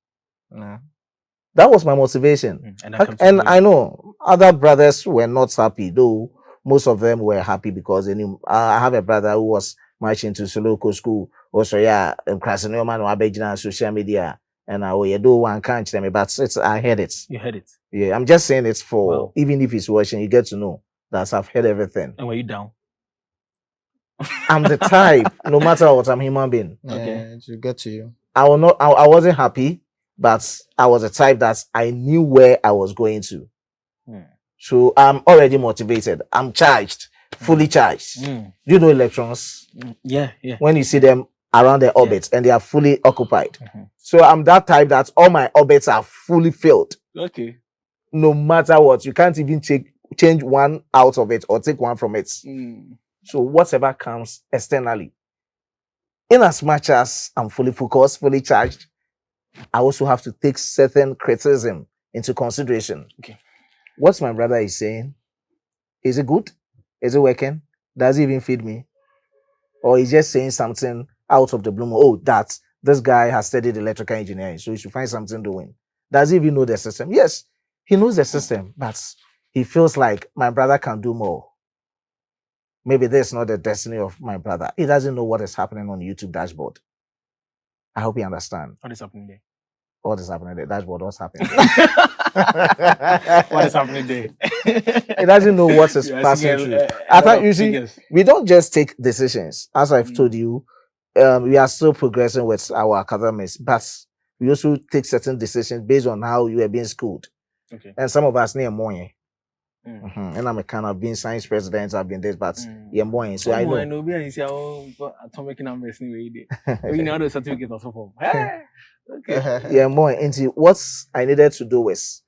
That was my motivation. And I know other brothers were not happy, though most of them were happy because they knew. I have a brother who was marching to Soloko school. Also, yeah, Krasinoma no Abegina social media. And I do one can't tell me, but I heard it. You heard it. Yeah, I'm just saying it's for even if he's watching, you get to know that I've heard everything. And were you down? I'm the type, no matter what, I'm a human being. Okay, to get to you. I wasn't happy, but I was a type that I knew where I was going to. So I'm already motivated. I'm charged, fully charged. You know electrons? Yeah. When you see them around their orbits and they are fully occupied. So I'm that type that all my orbits are fully filled. Okay. No matter what, you can't even change one out of it or take one from it. So whatever comes externally, in as much as I'm fully focused, fully charged, I also have to take certain criticism into consideration. Okay. What my brother is saying, is it good? Is it working? Does it even feed me? Or is just saying something out of the blue? Oh, that this guy has studied electrical engineering, so he should find something doing. Does he even know the system? Yes, he knows the system, but he feels like my brother can do more. Maybe this is not the destiny of my brother. He doesn't know what is happening on YouTube dashboard. I hope you understand. What is happening there? What is happening there? Dashboard, what's happening? What is happening there? He doesn't know what is passing through. I thought, you see, we don't just take decisions. As I've told you, we are still progressing with our academics, but we also take certain decisions based on how you are being schooled. Okay. And some of us need more. And I'm a kind of being science president, I've been this, but you're more. So I know. I know. Atomic numbers anyway. You know the certificate also for. Okay. Yeah, more into what I needed to do was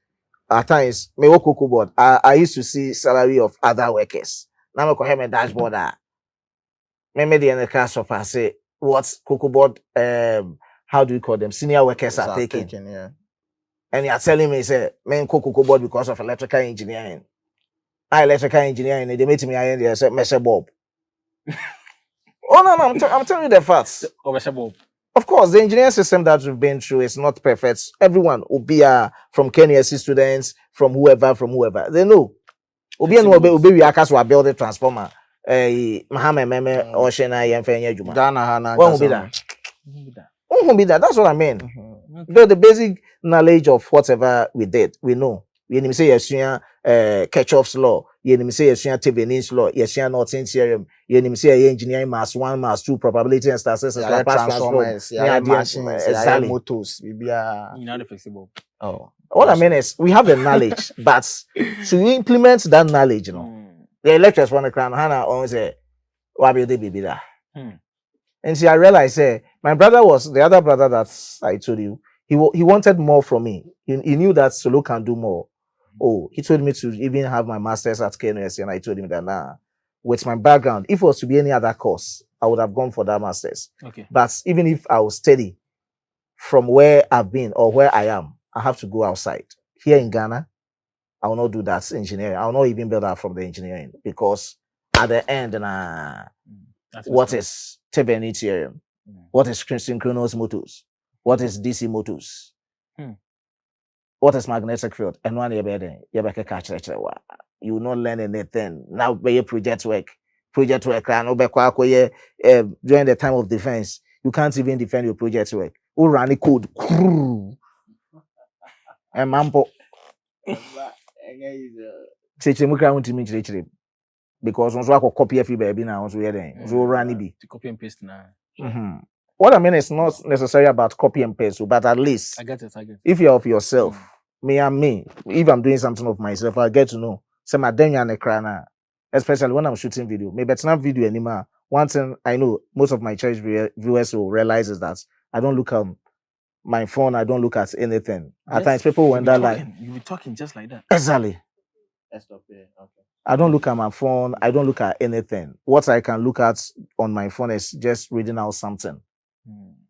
at times, me work cocoa board. I used to see salary of other workers. Now I have a dashboard. Me the end class of I say what cocoa board how do you call them? Senior workers are taking. Yeah. And you're telling me say men cocoa board because of electrical engineering. I electrical engineering, they made me I say Mesha Bob. Oh no, I'm telling you the facts. Oh, Mesha Bob. Of course, the engineering system that we've been through is not perfect. Everyone will be from KNSC students, from whoever. They know. Obi and Obi we are build a transformer. Mahame Meme Oshena Yemfenya Juma. Ghana Hana. What will be that? Who will be that? That's what I mean. The basic knowledge of whatever we did, we know. We need to say yes, Ketchup's law. You need to say yes, Thevenin's law. Yes, Norton theorem. You need to say engineering mass 1, mass 2, probability and statistics. Yeah, transformers, yeah, machines, yeah, motors. Flexible. Oh, what I mean is we have the knowledge, but to implement that knowledge, the electors want to crown Hannah always say, "Why be they be that?" And see, I realized, my brother was the other brother that I told you. He wanted more from me. He knew that solo can do more. Oh, he told me to even have my master's at KNSC, and I told him that nah, with my background, if it was to be any other course, I would have gone for that master's. Okay. But even if I was steady from where I've been or where I am, I have to go outside. Here in Ghana, I will not do that engineering. I will not even build out from the engineering because at the end, what is Thevenin theorem? What is synchronous motors? What is DC motors? What is magnetic field? And one you will not learn anything. Now be project work. Project work. During the time of defense, you can't even defend your project work. Who run the code? And mampo. Because once I copy every baby now, so run it. To copy and paste now. What I mean is not necessarily about copy and paste, but at least I get it. If you're of yourself, me, if I'm doing something of myself, I get to know. Say my especially when I'm shooting video. Maybe it's not video anymore. One thing I know most of my church viewers will realize is that I don't look at my phone, I don't look at anything. At times people wonder like you'll be talking just like that. Exactly. Okay. I don't look at my phone, I don't look at anything. What I can look at on my phone is just reading out something.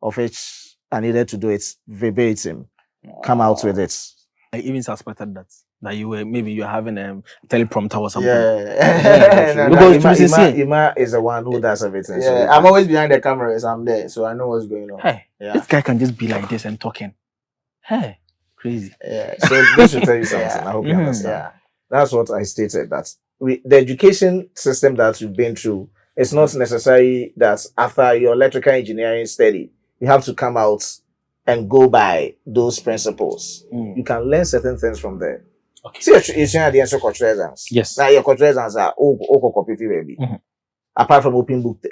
Of which I needed to do it verbatim, come out with it. I even suspected that you were having a teleprompter or something. Yeah. Because Ima is the one who does everything. Yeah, so I'm always behind the cameras. I'm there, so I know what's going on. Hey, this guy can just be like this and talking. Hey, crazy. Yeah. So this should tell you something. I hope you understand. Yeah. That's what I stated. That the education system that you've been through, it's not necessary that after your electrical engineering study, you have to come out and go by those principles. You can learn certain things from there. Okay. See, you're saying at the answer cultural exams. Yes. Now your cultural exams are copy baby. Apart from open book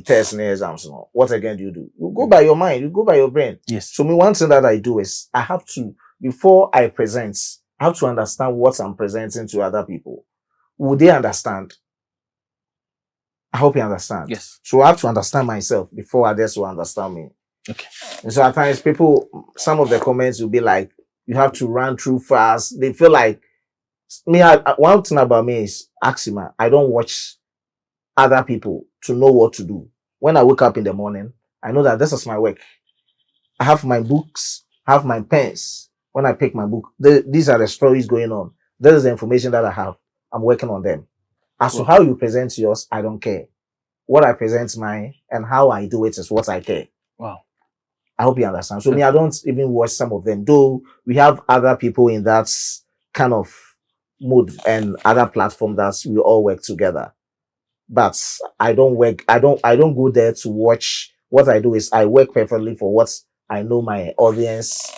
tests and exams, what again do? You go by your mind. You go by your brain. Yes. So one thing that I do is I have to, before I present, I have to understand what I'm presenting to other people. Would they understand? I hope you understand. Yes. So I have to understand myself before others will understand me. Okay. And so at times some of the comments will be like, you have to run through fast. They feel like one thing about me is Axima. I don't watch other people to know what to do. When I wake up in the morning, I know that this is my work. I have my books, I have my pens. When I pick my book, these are the stories going on. This is the information that I have. I'm working on them. As to how you present yours, I don't care. What I present mine and how I do it is what I care. Wow. I hope you understand. So I don't even watch some of them, though we have other people in that kind of mood and other platform that we all work together. But I don't go there to watch. What I do is I work perfectly for what I know my audience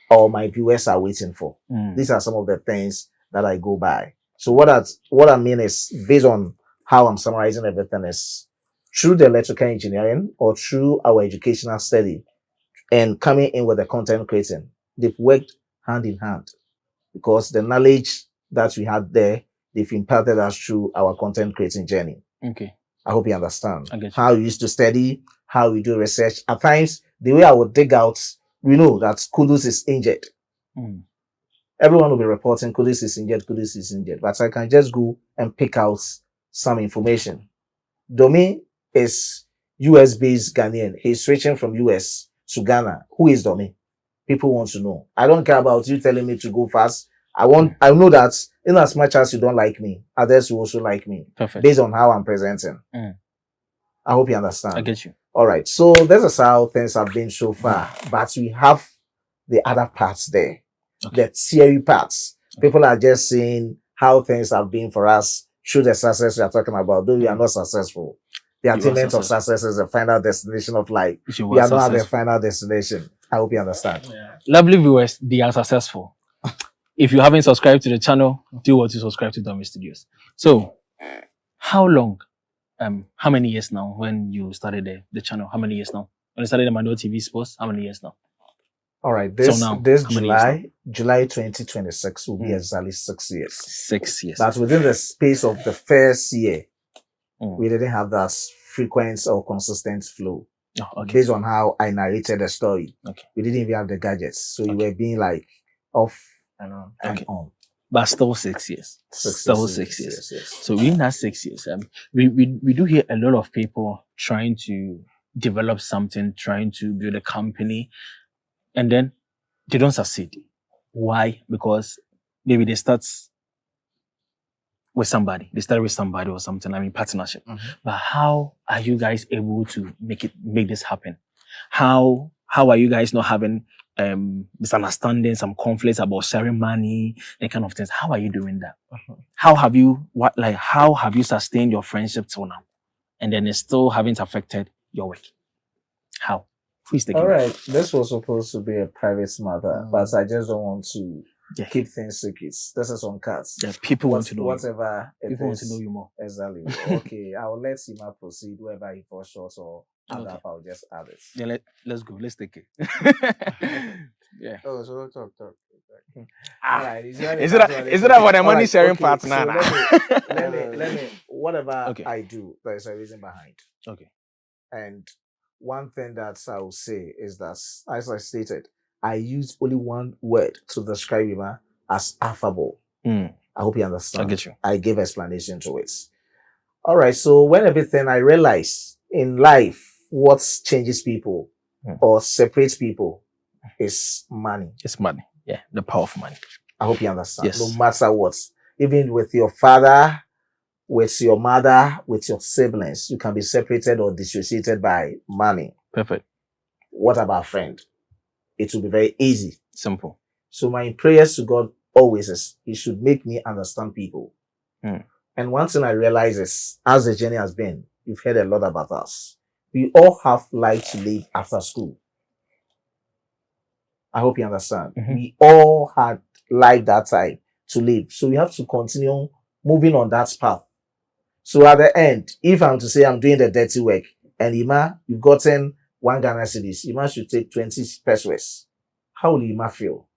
or my viewers are waiting for. These are some of the things that I go by. So what I mean is, based on how I'm summarizing everything, is through the electrical engineering or through our educational study and coming in with the content creating, they've worked hand in hand because the knowledge that we had there, they've imparted us through our content creating journey. Okay. I hope you understand. I get you. How we used to study, how we do research. At times, the way I would dig out, we know that Kudus is injured. everyone will be reporting Kudus is injured, Kudus is injured, but I can just go and pick out some information. Dommy is US based Ghanaian. He's switching from US to Ghana. Who is Dommy? People want to know. I don't care about you telling me to go fast. I know that in as much as you don't like me, others will also like me. Perfect. Based on how I'm presenting. I hope you understand. I get you. All right. So this is how things have been so far. But we have the other parts there. Okay. The theory parts. People are just saying how things have been for us through the success we are talking about, though we are not successful. The attainment of success is the final destination of life. We are not at the final destination. I hope you understand. Yeah. Lovely viewers, they are successful. If you haven't subscribed to the channel, do what to subscribe to Dommy Studios. So, how long? How many years now when you started the channel? How many years now? When you started the Manuel TV Sports, how many years now? All right, this July 2026 will be exactly 6 years. 6 years. But within the space of the first year, we didn't have that frequent or consistent flow. Oh, okay. Based on how I narrated the story. Okay. We didn't even have the gadgets. So you were being like off and on and on. But still 6 years. Still 6 years. Yes. So in that 6 years, we do hear a lot of people trying to develop something, trying to build a company, and then they don't succeed. Why? Because maybe they start with somebody. They started with somebody or something, partnership. But how are you guys able to make this happen? How are you guys not having misunderstandings, some conflicts about sharing money, that kind of things? How are you doing that? How have you sustained your friendship till now? And then it still haven't affected your work? How? Please take it. All right. This was supposed to be a private matter, but I just don't want to keep things secrets. This is on cards. Yeah, people want to know whatever you. People want to know you more. Exactly. Okay, I'll let Sima proceed. Whoever he falls short or other, I'll just add it. Yeah, let's go. Let's take it. Yeah. Oh, so talk. All right. Is it about the money sharing part now? Let me. Whatever I do, there is a reason behind. Okay. And one thing that I will say is that, as I stated, I use only one word to describe him as affable. I hope you understand. I get you. I gave explanation to it. All right. So when everything I realize in life, what changes people or separates people is money. It's money. Yeah, the power of money. I hope you understand. Yes. No matter what, even with your father, with your mother, with your siblings, you can be separated or dissociated by money. Perfect. What about friend? It will be very easy. Simple. So my prayers to God always is, He should make me understand people. And one thing I realize is, as the journey has been, you've heard a lot about us. We all have life to live after school. I hope you understand. We all had life that time to live. So we have to continue moving on that path. So at the end, if I'm to say I'm doing the dirty work, and Ima, you've gotten 1 Ghana cedis, Ima should take 20 pesos. How will Ima feel?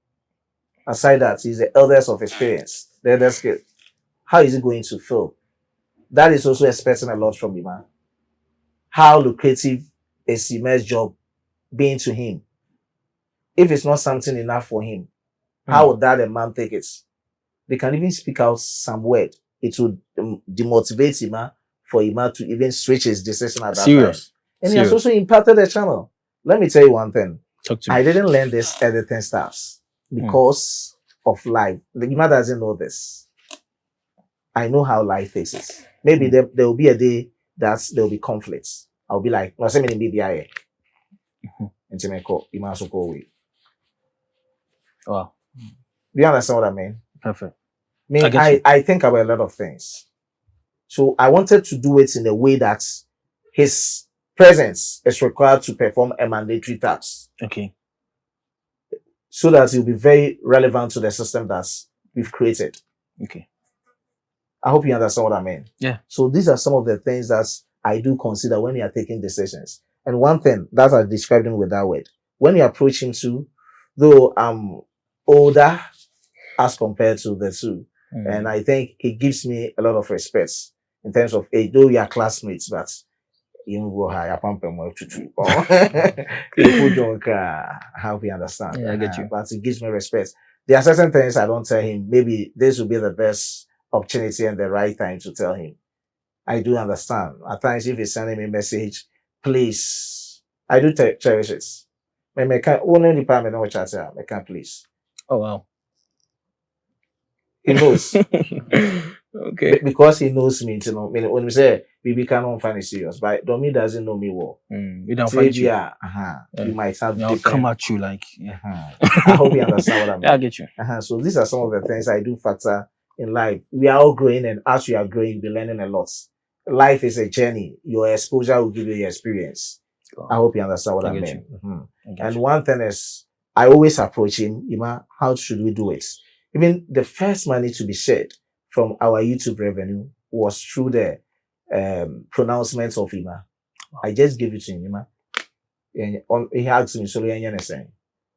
Aside that, he's the eldest of experience, the eldest skill. How is he going to feel? That is also expecting a lot from Ima. How lucrative is Ima's job being to him? If it's not something enough for him, how would that a man take it? They can even speak out some word. It would demotivate Ima for Ima to even switch his decision at that time. And he has also impacted the channel. Let me tell you one thing. I didn't learn this editing stuffs because of life. The Ima doesn't know this. I know how life faces. Maybe there will be a day that there will be conflicts. I'll be like, no, send me the BDI. Ima so go away. Wow. Do you understand what I mean? Perfect. I think about a lot of things. So I wanted to do it in a way that his presence is required to perform a mandatory task. Okay. So that it will be very relevant to the system that we've created. Okay. I hope you understand what I mean. Yeah. So these are some of the things that I do consider when you are taking decisions. And one thing that I described him with that word, when you approach him too, though I'm older as compared to the two, and I think he gives me a lot of respect in terms of age, though we are classmates, but you go high, I pump him well to how we understand. Yeah, I get you. But it gives me respect. There are certain things I don't tell him. Maybe this will be the best opportunity and the right time to tell him. I do understand. At times, if he's sending me a message, please, I do cherish it. Me can only department know chat I can please. Oh wow. He knows Okay. because he knows me. You know, when we say we can't find it serious, but Dommy doesn't know me well. We don't Say fight you. yeah, you might have I'll different. come at you like yeah. I hope you understand what I mean. Yeah, I get you. So these are some of the things I do factor in life. We are all growing, and as we are growing, we're learning a lot. Life is a journey. Your exposure will give you your experience. I hope you understand what I mean. And one thing is, I always approach him, Ima, how should we do it? Even the first money to be shared from our YouTube revenue was through the pronouncements of Ima. I just give it to him, Ima. And he asked me, so anything.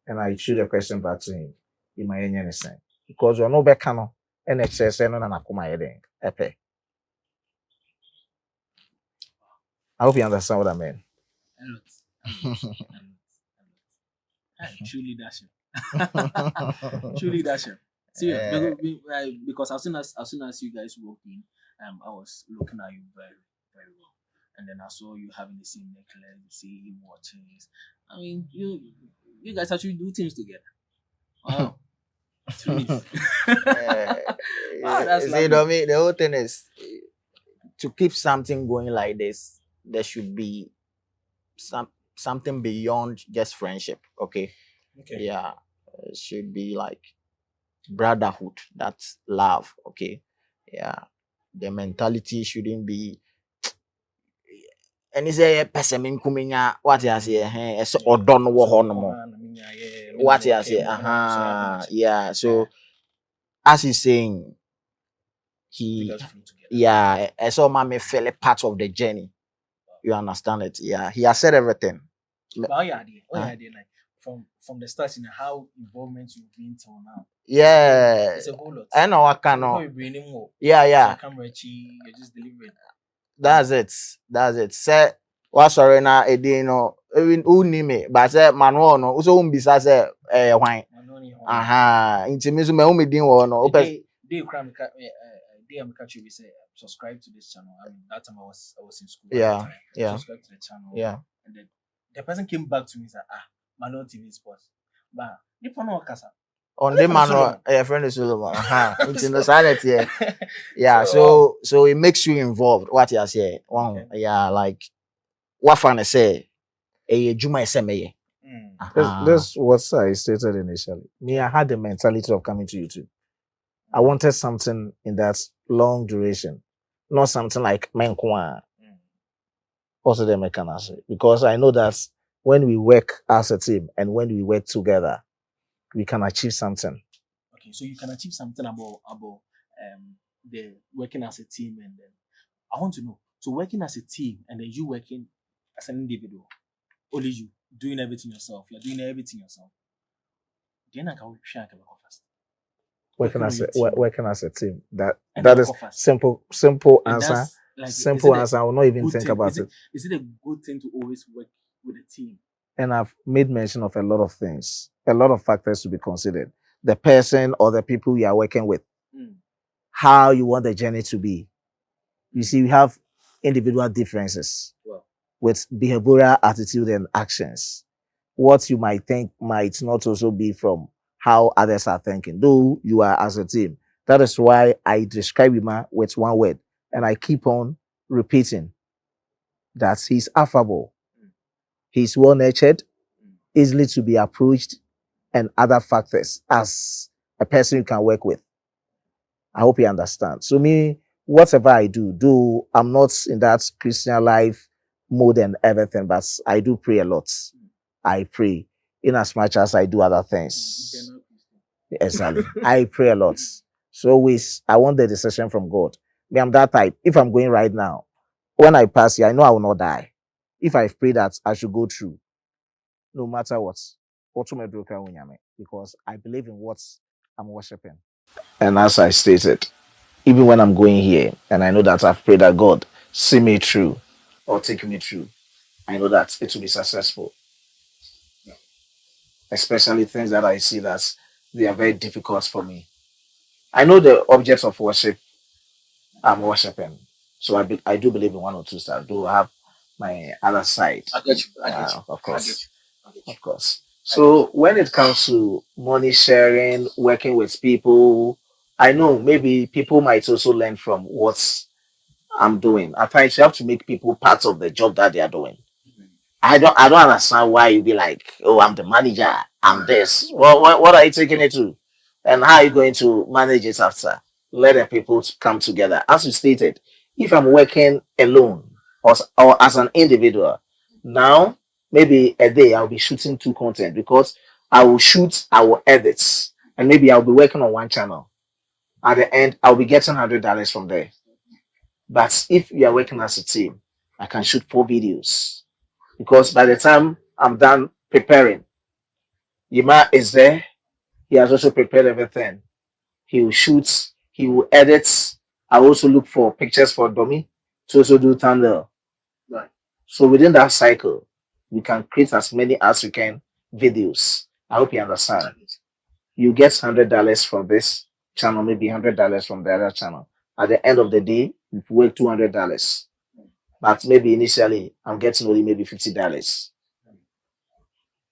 And I threw the question back to him. Ima anything. Because you're no back no NHS no na nakuma yeden. Epe. I hope you understand what I mean. True leadership. True leadership. Serious. Because as soon as you guys walked in, I was looking at you very, very well. And then I saw you having the same necklace, the same watches. I mean, you guys actually do things together. Wow. That's lovely. The whole thing is to keep something going like this, there should be something beyond just friendship. Okay. Yeah. It should be like brotherhood. That's love. Okay. Yeah. The mentality shouldn't be and say person kumenya what you say so odon wo ho no mo what you say yeah so as he's saying he so me feel a part of the journey. You understand it? Yeah, he has said everything. Like from the start, how involvement you've been till now. Yeah, it's a whole lot. I know what kind of. Yeah. You're just delivering. That's it. Say what sorry na edi no even who me but say Manuel no so umbisa say why. Inti me so me who me din wo no. They catch you we say subscribe to this channel. I mean that time I was in school. Yeah. Subscribe to the channel. Yeah. And then the person came back to me and said, Manuel TV Sports. But you know kasa. On the Manuel, friend is Solomon. Into the silent here. Yeah. So it makes you involved. What you say? Wow. Okay. Yeah. Like what fan say? Juma SME. That's what I stated initially. Me, I had the mentality of coming to YouTube. I wanted something in that long duration, not something like Menkwa. Also, the mechanism, because I know that when we work as a team and when we work together, we can achieve something. Okay, so you can achieve something about the working as a team, and then I want to know. So working as a team and then you working as an individual, only you doing everything yourself. You're doing everything yourself. Then I can share first. Working as a team. That is simple answer. Like, simple answer. I will not even think about it. Is it a good thing to always work with a team? And I've made mention of a lot of things, a lot of factors to be considered. The person or the people you are working with, how you want the journey to be. You see, we have individual differences with behavioral attitude and actions. What you might think might not also be from how others are thinking, though you are as a team. That is why I describe him with one word, and I keep on repeating that he's affable, he's well-nurtured, easily to be approached, and other factors as a person you can work with. I hope you understand. So me, whatever I do, I'm not in that Christian life mode and everything, but I do pray a lot. I pray in as much as I do other things. Exactly. I pray a lot. So always, I want the decision from God. Me, I'm that type. If I'm going right now, when I pass here, I know I will not die. If I pray that I should go through, no matter what because I believe in what I'm worshiping. And as I stated, even when I'm going here and I know that I've prayed that God see me through or take me through, I know that it will be successful. Especially things that I see that they are very difficult for me. I know the objects of worship I'm worshiping. So I do believe in one or two stars. I do have my other side. I get you. I get you. Of I get course. you. I get you. Of course. So when it comes to money sharing, working with people, I know maybe people might also learn from what I'm doing. At times you have to make people part of the job that they are doing. I don't understand why you be like, oh, I'm the manager, I'm this. Well, what are you taking it to? And how are you going to manage it after? Let the people come together. As you stated, if I'm working alone or as an individual, now maybe a day I'll be shooting two content because I will shoot, I will edit, and maybe I'll be working on one channel. At the end, I'll be getting $100 from there. But if you are working as a team, I can shoot 4 videos because by the time I'm done preparing, Yima is there. He has also prepared everything. He will shoot, he will edit. I also look for pictures for Dommy to also do thumbnail. Right. So within that cycle, we can create as many as we can videos. I hope you understand. You get $100 from this channel, maybe $100 from the other channel. At the end of the day, you work $200. But maybe initially I'm getting only maybe $50.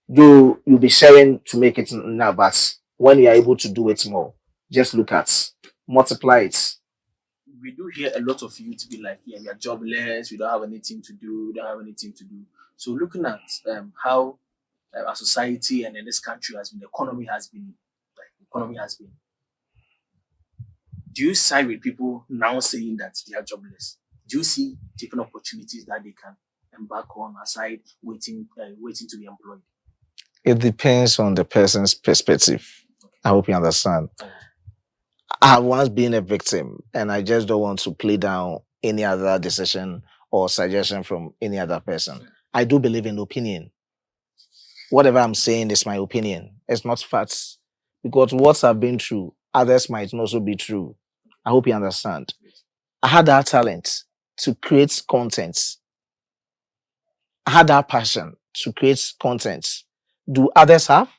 You'll be sharing to make it now, but when you are able to do it more, just look at multiply it. We do hear a lot of youth be like, yeah, we are jobless, we don't have anything to do, we don't have anything to do. So looking at how our society and in this country has been, the economy has been. Do you side with people now saying that they are jobless? Do you see different opportunities that they can embark on aside waiting to be employed? It depends on the person's perspective. I hope you understand. I have once been a victim and I just don't want to play down any other decision or suggestion from any other person. I do believe in opinion. Whatever I'm saying is my opinion. It's not facts. Because what I've been through, others might also be true. I hope you understand. I had that talent to create content. I had that passion to create content. Do others have?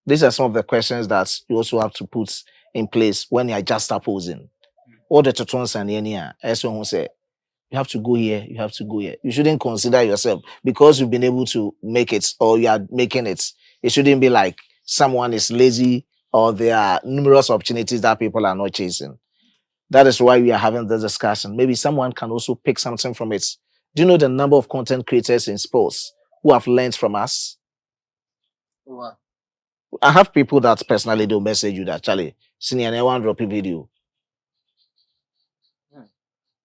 These are some of the questions that you also have to put in place when you are just opposing. All the tutorials and any as someone who say you have to go here, you have to go here. You shouldn't consider yourself because you've been able to make it or you are making it. It shouldn't be like someone is lazy or there are numerous opportunities that people are not chasing. That is why we are having this discussion. Maybe someone can also pick something from it. Do you know the number of content creators in sports who have learned from us? Wow. I have people that personally do message you that Charlie, senior, I want to drop a video.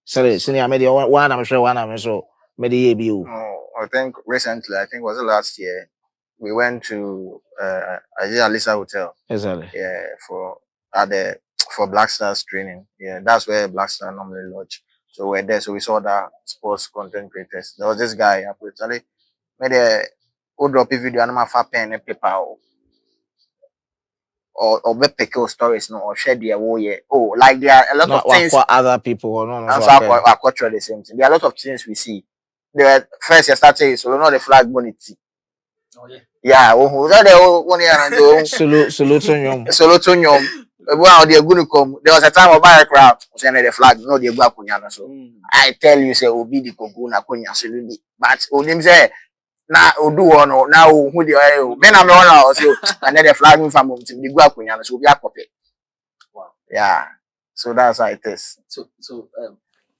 Sorry, senior, one I'm sure, one I'm sure. No, I think recently, I think was it last year, we went to Alisa Hotel. Exactly. Yeah, for Black Stars training. Yeah, that's where Black Star normally lodge. So we're there. So we saw that sports content creators. There was this guy actually made a drop a video and my pen and paper or be pick stories no or share their oh like there are a lot Not of things other people or no, and so I culture the same thing. There are a lot of things we see. The first you start saying so not the flag bonity. Oh yeah. Yeah, who that the one year and go solo tonyom. Well, they're going to come. There was a time of buy a crowd, saying the flag, no, they're back on so. I tell you, say, will be the Koguna Konya, absolutely. But Odim say, now, do one, now, who the oil, men I'm on also, and then the flag from the Guakunya, so we are copy. Wow. Yeah, so that's how it is.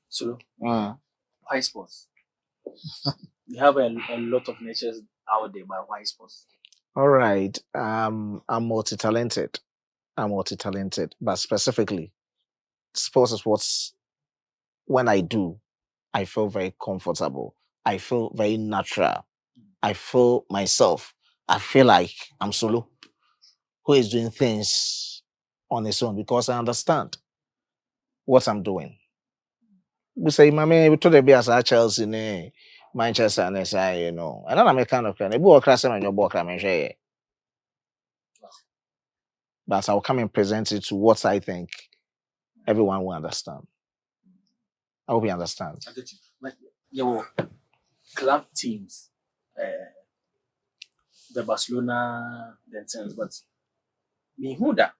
So, why sports? We have a lot of natures out there, but why sports? All right. I'm multi-talented. But specifically, sports is what's when I do, I feel very comfortable. I feel very natural. I feel myself. I feel like I'm solo, who is doing things on his own because I understand what I'm doing. We say, Mammy, we told the be as our Chelsea, Manchester, and SI, you know. And I'm a kind of plan. If you cross on your book, I'm share. But I'll come and present it to what I think everyone will understand. I hope you understand. I get you. Like, club teams, the Barcelona then things, but me who that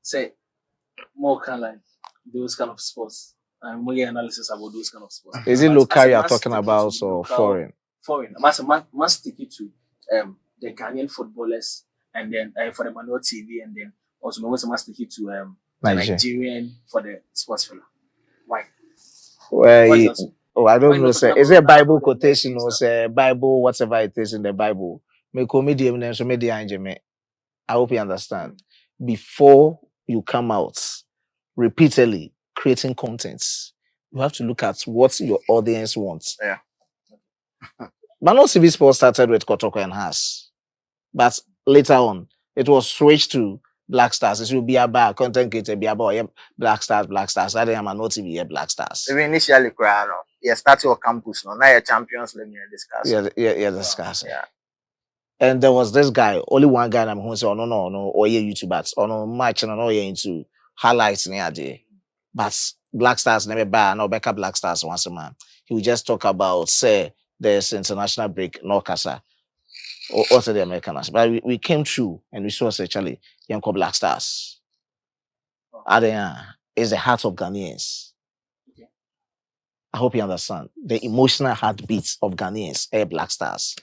say more kind of like those kind of sports and more analysis about those kind of sports. Is it But local as a you are man talking sticking about to or local foreign? foreign, as a man sticking to the Ghanaian footballers and then for the Manuel TV and then also man sticking to the Nigeria. Nigerian for the sports fella. Why? Well, Why is that so? oh, I Why don't you know. not talking Say, is about it Ronaldo Bible and Messi quotation and or stuff? say Bible, whatever it is in the Bible? Me comedian and so media angel. I hope you understand. Before you come out repeatedly creating contents, you have to look at what your audience wants. Yeah. Manuel TV Sports started with Kotoko and Haas, but later on it was switched to Black Stars. It will be about content creator, be about Black Stars. I didn't Manuel TV, Black Stars. Even initially, yeah, started your campus now. Now you're Champions League, you're discussing. Yeah, discussing. Yeah. And there was this guy, only one guy I'm going to say, oh no, or yeah, YouTubers, or no match, and no, yeah, into highlights near there. But Black Stars never buy, no, Becca Black Stars once a man. He would just talk about, say, there's international break, no casa, or also the Americans. But we came through and we saw, actually, young Black Stars. Adrian is the heart of Ghanaians. I hope you understand. The emotional heartbeats of Ghanaians are Black Stars.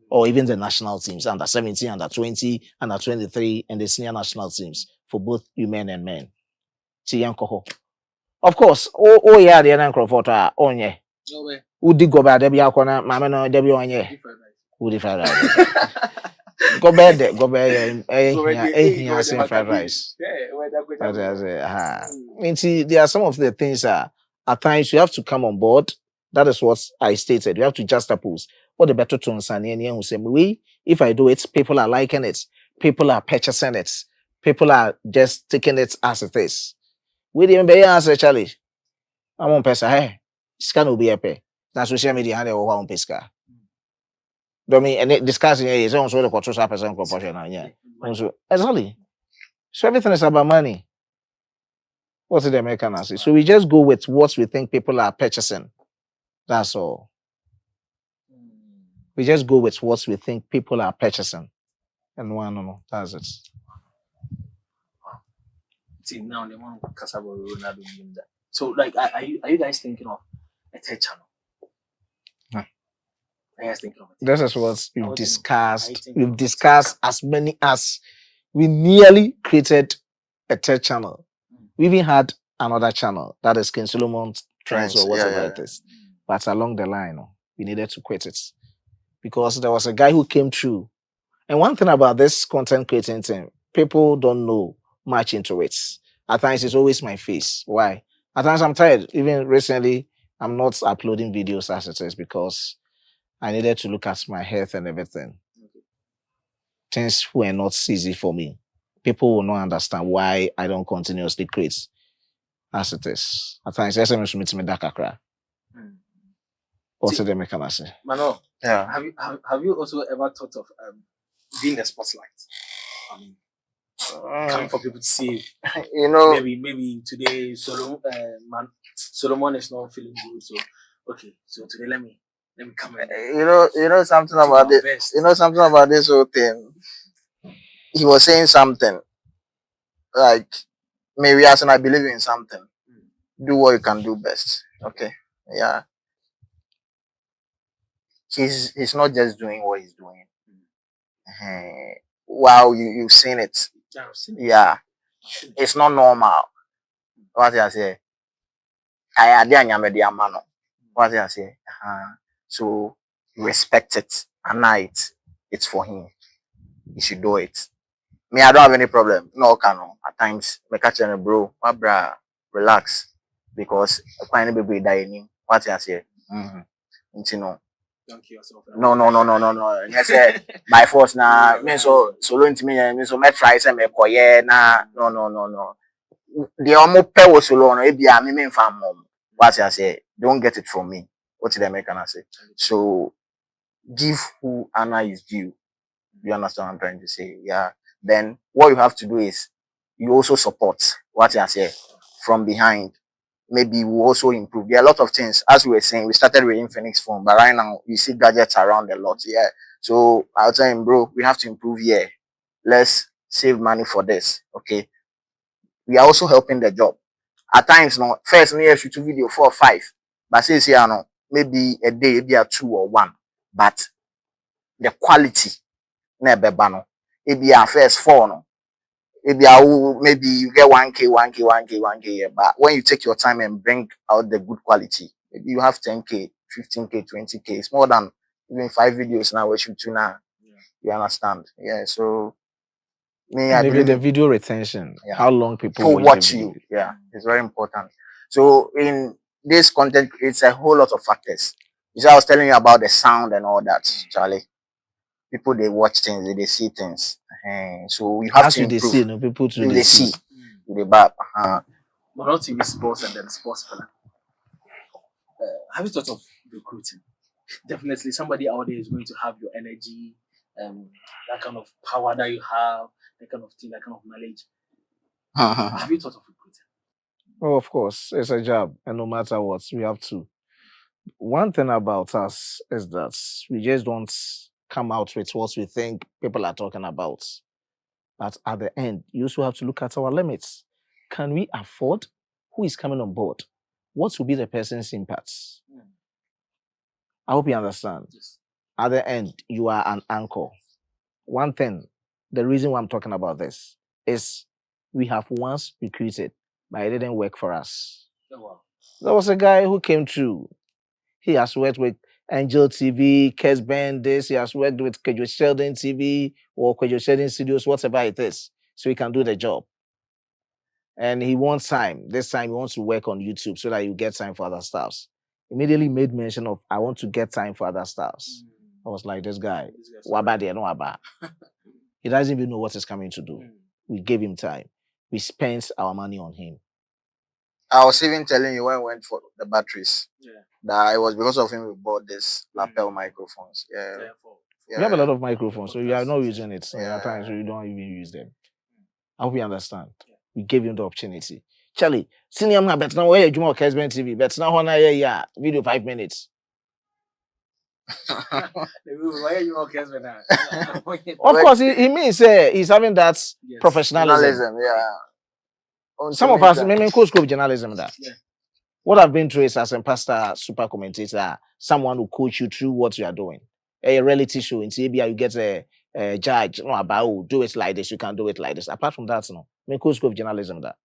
Or even the national teams, under 17, under 20, under 23, and the senior national teams for both women and men. Of course, yeah, the other photo on ye. Who did go by Debbie Alcona, Mamma no Debbie on ye? Who the fried rice? Go bed, fried rice. There are some of the things at times you have to come on board. That is what I stated. You have to juxtapose what the better tones and who say, we, if I do it, people are liking it, people are purchasing it, people are just taking it as it is. We didn't be answer challenge. I won't pesa, hey, scan will be a pay. That's social media and over on pesca. Dommy and discussing is also the 4% proportion. Yeah, exactly. So everything is about money. What's the American answer? So we just go with what we think people are purchasing. That's all. We just go with what we think people are purchasing. And no, that's it. See, now they want Casabo Ronaldo. So, like, are you guys thinking of a third channel? Are you guys thinking of it? This is what we've discussed. We've discussed as many as we nearly created a third channel. We even had another channel that is King Solomon's Trends or whatever it is. But along the line, we needed to quit it because there was a guy who came through. And one thing about this content creating thing, people don't know much into it. At times, it's always my face. Why? At times, I'm tired. Even recently, I'm not uploading videos as it is because I needed to look at my health and everything. Things were not easy for me. People will not understand why I don't continuously create as it is. At times, SMS meet me dakakra. What's the mechanism? Manuel, Yeah. Have you also ever thought of being the spotlight? I mean, coming for people to see. You know, maybe today Solomon is not feeling good, so okay. So today let me come in. You know something about this. You know something about this whole thing. He was saying something like, maybe as I believe in something, do what you can do best. Okay, yeah. He's not just doing what he's doing. Wow, you've seen it. Yeah, it's not normal. What I say, I had the mano. What I say, so respect it and it's for him. He should do it. Me, I don't have any problem. No, cano. At times, me catch a bro, my bra, relax, because I can't be dying. What I say, you know. No. Yes, by force na. Me so into me so me try say me koye na. No. The almost pay was solo no. Ebi a me fan mom. What I say, don't get it from me. What did the American say? So give who Anna is due. You understand what I'm trying to say? Yeah. Then what you have to do is you also support what I say from behind. Maybe we also improve. There are a lot of things. As we were saying, we started with Infinix phone, but right now you see gadgets around a lot. Yeah. So I'll tell him, bro, we have to improve here. Let's save money for this. Okay. We are also helping the job. At times, no, first we shoot video 4 or 5. But since here, no, maybe a day, maybe a 2 or 1. But the quality, never no. Maybe our first 4, no. Maybe you get 1K, 1K, 1K, 1K. Yeah. But when you take your time and bring out the good quality, maybe you have 10K, 15K, 20K. It's more than even 5 videos now we shoot now. Yeah. You understand? Yeah. So and even the video retention, how long people watch you. Yeah, it's very important. So in this content, it's a whole lot of factors. You see, I was telling you about the sound and all that, Charlie. People, they watch things, they see things. So you have to improve. They see, no, people too, they see. They bab. But not TV sports and then sports fella. Have you thought of recruiting? Definitely somebody out there is going to have your energy, that kind of power that you have, that kind of thing, that kind of knowledge. Have you thought of recruiting? Oh, of course, it's a job, and no matter what, we have to. One thing about us is that we just don't come out with what we think people are talking about. But at the end, you also have to look at our limits. Can we afford? Who is coming on board? What will be the person's impacts? I hope you understand. Yes. At the end, you are an anchor. One thing, the reason why I'm talking about this is we have once recruited, but it didn't work for us. Oh, wow. There was a guy who came through. He has worked with Angel TV, Kesben, this. He has worked with Kwejo Sheldon TV or Kwejo Sheldon Studios, whatever it is, so he can do the job. And he wants time. This time he wants to work on YouTube so that you get time for other stuffs. Immediately made mention of, I want to get time for other stuffs. I was like, this guy, waba there, no waba. He doesn't even know what he's coming to do. We gave him time. We spent our money on him. I was even telling you when we went for the batteries, that it was because of him we bought this lapel microphones. We have a lot of microphones, so you are not using it. So there are times where you don't even use them. I hope you understand. We gave him the opportunity. Charlie, senior man, but now where you do Kesben TV, but now when I video 5 minutes. Of course, he means he's having that professionalism. Some of us, maybe school of journalism. That what I've been through is as a pastor, super commentator, someone who coach you through what you are doing. A reality show in CBA, you get a judge. No, about do it like this, you can do it like this. Apart from that, no, me school of journalism. That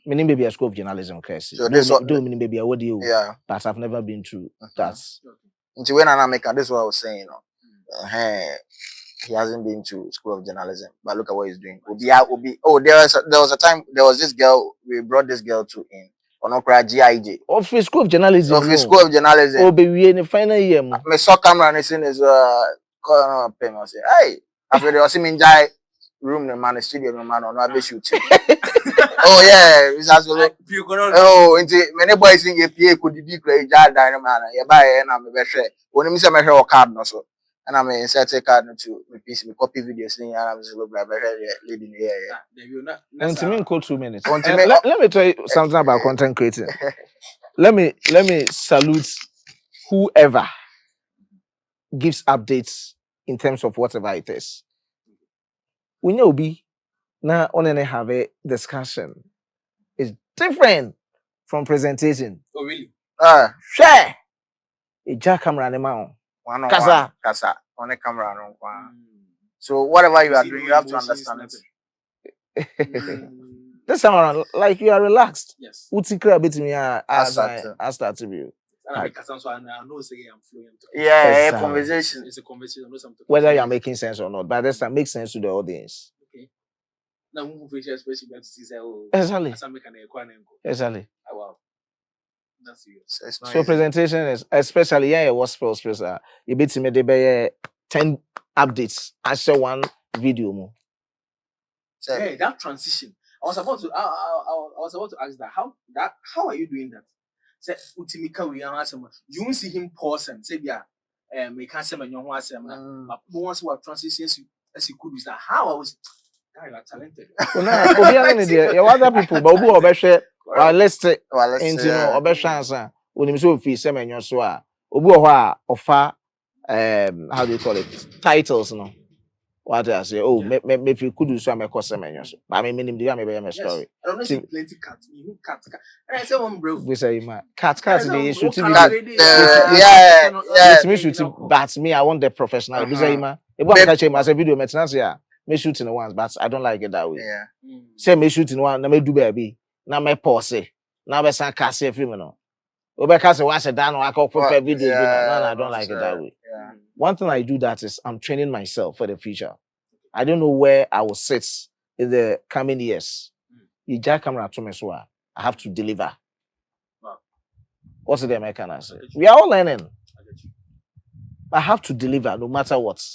meaning maybe a school of journalism, Casey. So do meaning maybe a what do you? But I've never been through that. Until when I make this is what I was saying. He hasn't been to school of journalism, but look at what he's doing. Oh, there was a time there was this girl. We brought this girl to in Onokra GIJ. Of his school of journalism. Of his school of journalism. Oh, baby, we in the final year. Me saw camera and seen his corner pen. I say, hey, after they was in Jai room, the man, the studio, the man, on no shooting. Oh yeah, it's as well. Oh, into many boys think a PA could be great. Jai man, you buy and I'm a better. When you miss a measure card, no so. And I'm insert a card to repeat me copy videos in I'm leading the area. And to me, call 2 minutes. Let me tell you something about content creating. let me salute whoever gives updates in terms of whatever it is. We know now on and have a discussion. It's different from presentation. Oh really? Share a jack camera on Kasa on the camera. So whatever you are doing, you have to understand it. This time around, like you are relaxed. Yes. Utikra bit me as I start to view. Yeah, conversation. It's a conversation. Whether you are making sense or not, but this time makes sense to the audience. Okay. Now Exactly. Wow. So presentation is especially what sports person. You beat me the 10 updates. I show one video more. Hey, that transition. I was about to ask that. How are you doing that? Say Utimika we are you won't see him pause and say me can't say my young one but once what transitions as you could is that how I was you are talented. Well, other people, but who are let's into no obesha answer. When you so feel say menyo so a obi o ho a ofa how do you call it? Titles, no. What I say? Oh, if you could do so, I'm a customer. But I mean, minimum, do you have a story? I don't see plenty cats. You cat. And I say one bro. We say, man, cat, they shoot TV. Yeah. Me shoot, but me, I want the professional. We say, man, if one catch him as a video maintenance, yeah, me shooting the ones, but I don't like it that way. Yeah. Say me shooting one, na me do baby, na me pause, na me san cast a film, no. Obeka say once a done, I call for video. No, I don't like it that way. Yeah. One thing I do that is I'm training myself for the future. I don't know where I will sit in the coming years. You jack camera to me, so I have to deliver. Wow. What's the American say? We are all learning. I have to deliver no matter what.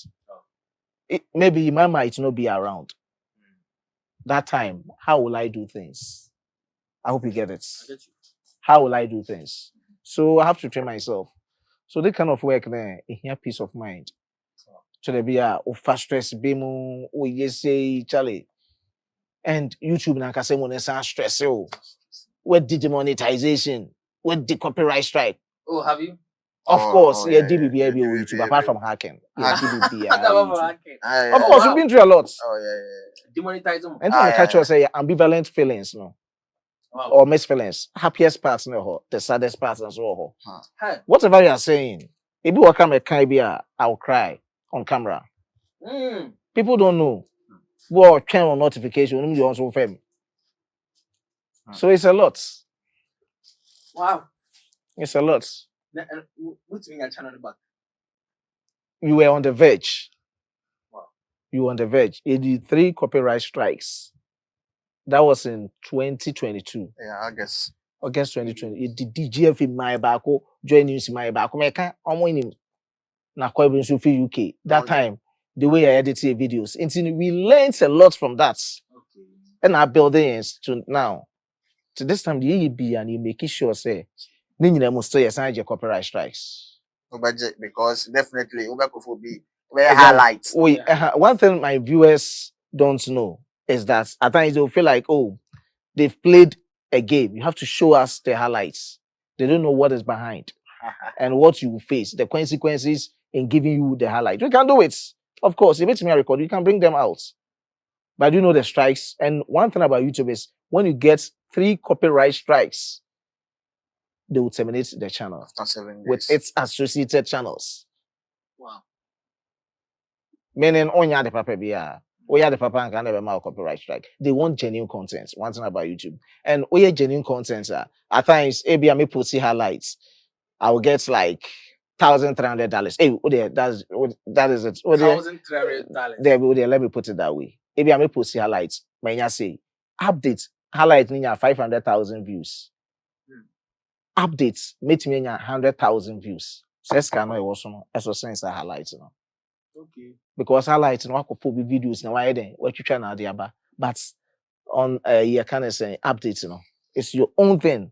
Maybe my might not be around. That time, how will I do things? I hope you get it. How will I do things? So I have to train myself. So that kind of work there, it here peace of mind. So there be a fast stress, bemo, yes say Charlie. And YouTube na kase mo nesa stress oh. What did the monetization? What the copyright strike? Oh, have you? Of course, yeah, DBBA YouTube apart from hacking. Yeah, DBBA. Of course, we've been through a lot. Oh yeah. Demonetize them. And I catch you say ambivalent feelings, no. Wow. Or mixed feelings. Happiest parts, no, the saddest parts as well. Huh. Whatever you are saying, if you come a kind I'll cry on camera. People don't know. Well, channel notification, you also fame. So it's a lot. Wow. It's a lot. What's in your channel about? You were on the verge. Wow. You were on the verge. 83 copyright strikes. That was in 2022. Yeah, August 2020. It did DGF in my back, join news in my back. I can't in UK. That time, the way I edited videos. And we learned a lot from that. Okay. And our buildings to now. To this time, the EEB and you make sure say, you must stay aside your copyright strikes. budget because definitely will be highlights. One thing my viewers don't know is that at times they'll feel like, oh, they've played a game. You have to show us the highlights. They don't know what is behind and what you will face, the consequences in giving you the highlight. We can do it. Of course, if it's me a record, you can bring them out. But you know the strikes. And one thing about YouTube is when you get 3 copyright strikes, they will terminate the channel After 7 days. with its associated channels. Wow. Meaning, onya the papa biya. Oya the papa and can never make copyright strike. They want genuine content. One thing about YouTube. And oya genuine content, at times, maybe I may put highlights. I will get like $1,300. Hey, that is it. $1,300. There, let me put it that way. Maybe I may put highlights. May I say update highlight niya 500,000 views. Updates make me 100,000 views. So that's kind of also no sense highlights no. Okay. Because highlights no akofo be videos na why then what you try na there but on you can say updates no. It's your own thing.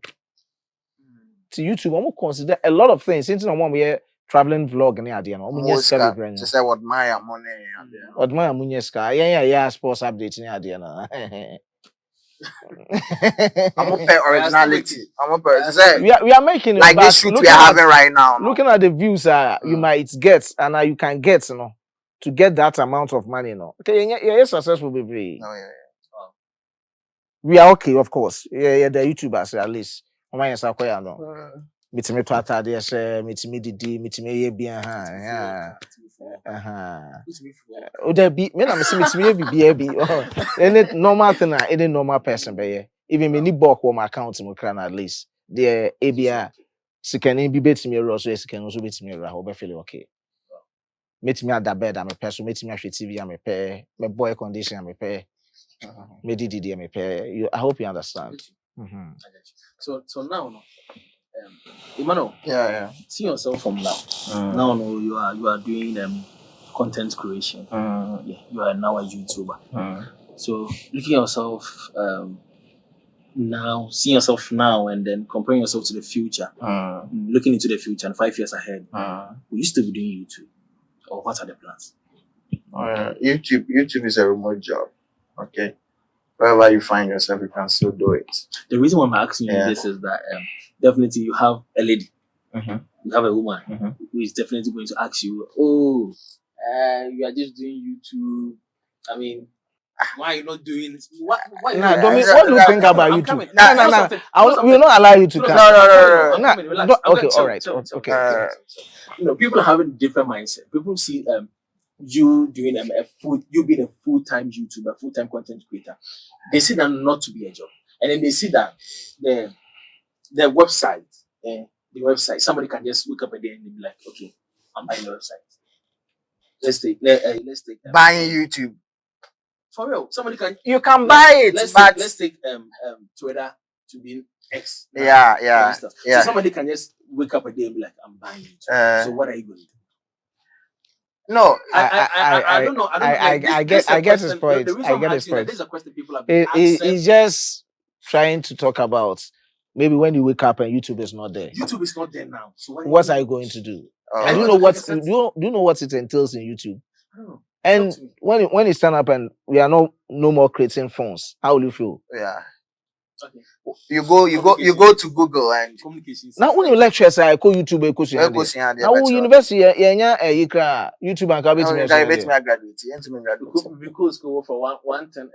To YouTube, I'm consider a lot of things. Since I'm here traveling vlog ni ade no. To say what my money What my munyeska. Yeah, sports updates ni ade no. I'm up originality. We are making it like this shoot we are having right now. Looking at the views you might get and you can get, to get that amount of money, Okay, yeah, successful baby. Oh, yeah. We are okay, of course. Yeah, the YouTubers at least. Meet me to attend share, meet me ye be yeah. Oh, there be me na me be any normal thing any normal person be even me ni bulk on my account mo kra na at least the ABA scanning be bet me so scan also bet me ra be feel okay. Meet me at the bed am person meet me at TV am pay me boy condition am pay me did am pay. I hope you understand. So now Emmanuel, yeah. see yourself from now. Now you are doing content creation. Yeah, you are now a YouTuber. So looking at yourself now, seeing yourself now, and then comparing yourself to the future, looking into the future and 5 years ahead, will you still be doing YouTube, or what are the plans? YouTube is a remote job. Okay, wherever you find yourself, you can still do it. The reason why I'm asking you this is that definitely you have a lady you have a woman who is definitely going to ask you, "Oh, you are just doing YouTube. I mean, why are you not doing this? What Nah, you Dommy, no, what do you no, think about I'm YouTube? coming. No, You no, know no. something? You know We something? will not allow you to You know come. something? No, I'm Nah, coming. Relax. I'm okay, gonna all right, tell me. okay. You know, people are having different mindset. People see you doing you being a full-time YouTuber, full-time content creator. They see that not to be a job, and then they see that the website, somebody can just wake up a day and be like, okay, I'm buying the website. Let's take buying YouTube. for real. Somebody can You can buy it, but let's take Twitter to be X. Now, yeah, for yeah, instance. yeah. So somebody can just wake up a day and be like, I'm buying it. So what are you going to do? No, I don't know. I don't know. Like I this get his question. point. The reason I I'm get his asking that point. this is a question people have been He's asking. just trying to talk about maybe when you wake up and YouTube is not there. YouTube is not there now. So What are you going to do? Oh. And do you know what do you know what it entails in YouTube? I don't know. And when you stand up and we are no more creating phones, how will you feel? Yeah. Okay. You go to Google and Communications. Now when you lecture say I call YouTube e question now university yenya yikra YouTube and graduate. Because go for one thing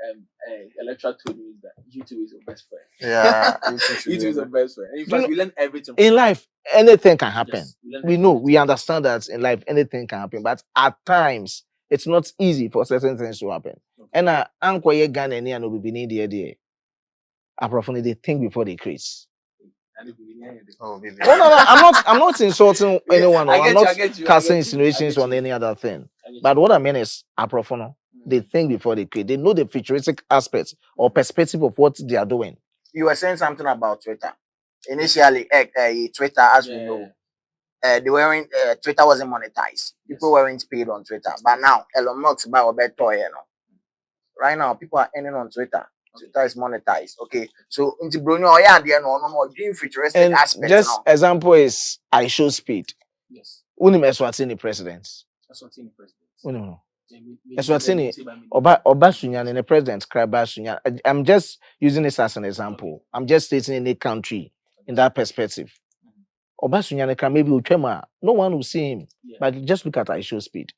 electoral told me that YouTube is your best friend. Yeah. YouTube is your best friend. In fact, we learn everything. In life, anything can happen. Yes, we know, we understand that in life anything can happen, but at times it's not easy for certain things to happen. Okay. And ankoye Ghana ni ano bibini die. Aprofone they think before they create. Oh, baby. No, I'm not insulting anyone. Or I'm not casting insinuations on any other thing. But what I mean is, Aprofone, they think before they create. They know the futuristic aspects or perspective of what they are doing. You were saying something about Twitter. Initially, Twitter, as we know, Twitter wasn't monetized. People weren't paid on Twitter. But now, Elon Musk buy a better toy, Right now, people are earning on Twitter. Twitter is monetized. Okay. So into Bruno, no doing futuristic aspects. Just example is I show speed. Yes. Uni Eswatini president. Eswatini president. Uni. Eswatini Oba Sunyani the president Kraba. I'm just using this as an example. I'm just stating in a country in that perspective. Oba Sunyani can maybe Uchema. No one will see him. Yeah. But just look at I show speed.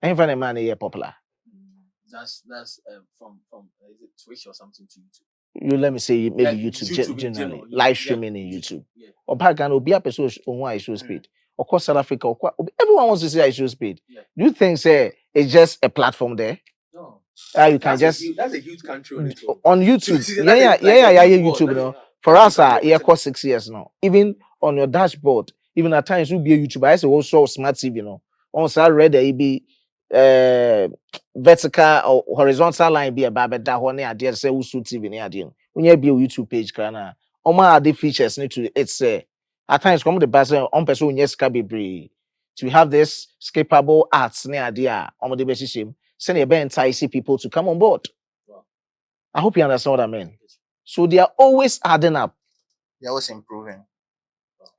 And find a man here popular. That's from is it Twitch or something to YouTube? You let me say maybe YouTube generally, live streaming in YouTube. Or back and be a person who I show speed. Of course, South Africa, everyone wants to see I show speed. Yeah. Do you think say it's just a platform there? No. You can that's a huge country on YouTube. yeah, YouTube. No, for us, yeah, cost 6 years now. Even on your dashboard, even at times you'll be a YouTuber. I say also smart TV. Once I read it be vertical or horizontal line be a baba that one idea say who suit TV near the when you be a YouTube page kana my other features need to it's at times come the bus on person yes can be to have this skippable arts near idea on the basis send a entice people to come on board. Wow. I hope you understand what I mean. So they are always adding up. They're always improving.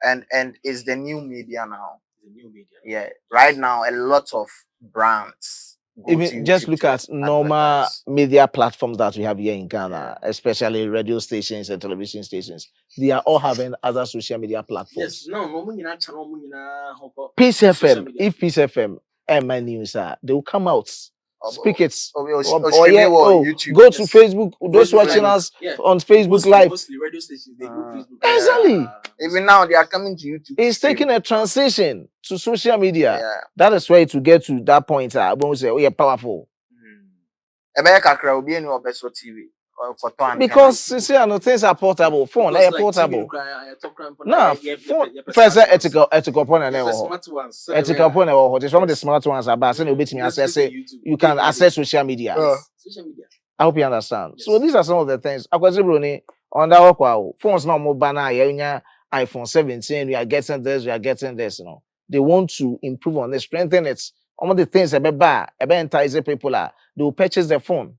And it's the new media now. The new media. Yeah. Right now a lot of brands even just look at normal media platforms that we have here in Ghana, especially radio stations and television stations. They are all having other social media platforms. Yes, no, Peace FM, if Peace FM and my news they will come out, speak it, go to Facebook. Those watching us on Facebook Live. Mostly radio stations, they go Facebook. Exactly. Even now they are coming to YouTube. It's taking a transition to social media. Yeah. That is where to get to that point. When we say, "Oh, you're powerful." Because things are portable. Phone, they are portable. No, phone. First, ethical point and ethical point. Some of the smart ones are bad. You can access social media. Social media. I hope you understand. Yes. So these are some of the things. On that phones now mobile now. iPhone 17. We are getting this. They want to improve on it, strengthen it. All of the things entice people they will purchase the phone.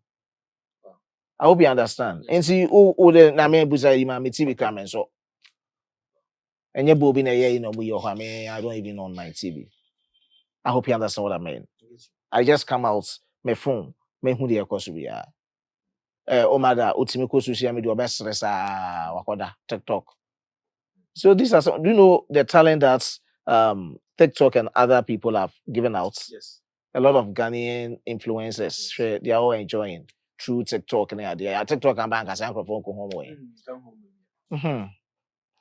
I hope you understand. And see, the name buza TV camera so. And you bobi na I don't even know on my TV. I hope you understand what I mean. I just come out my phone, me who the ekosubiya. Omada utimiko social media best wakoda TikTok. So these are some, do you know the talent that TikTok and other people have given out. Yes. A lot of Ghanaian influencers, they are all enjoying through TikTok and idea. TikTok and bank as uncle phone home way.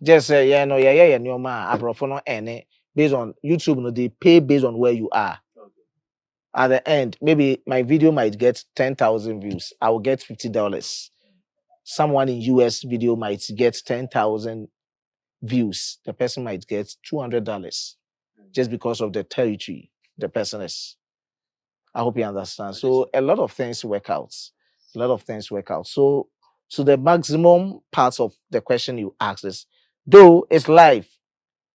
Just say yeah, no, yeah, no man, abrofono any based on YouTube, no, they pay based on where you are. At the end, maybe my video might get 10,000 views. I will get $50. Someone in US video might get 10,000 views. The person might get $200 just because of the territory the person is. I hope you understand. So a lot of things work out. A lot of things work out. So the maximum parts of the question you asked is, though it's live,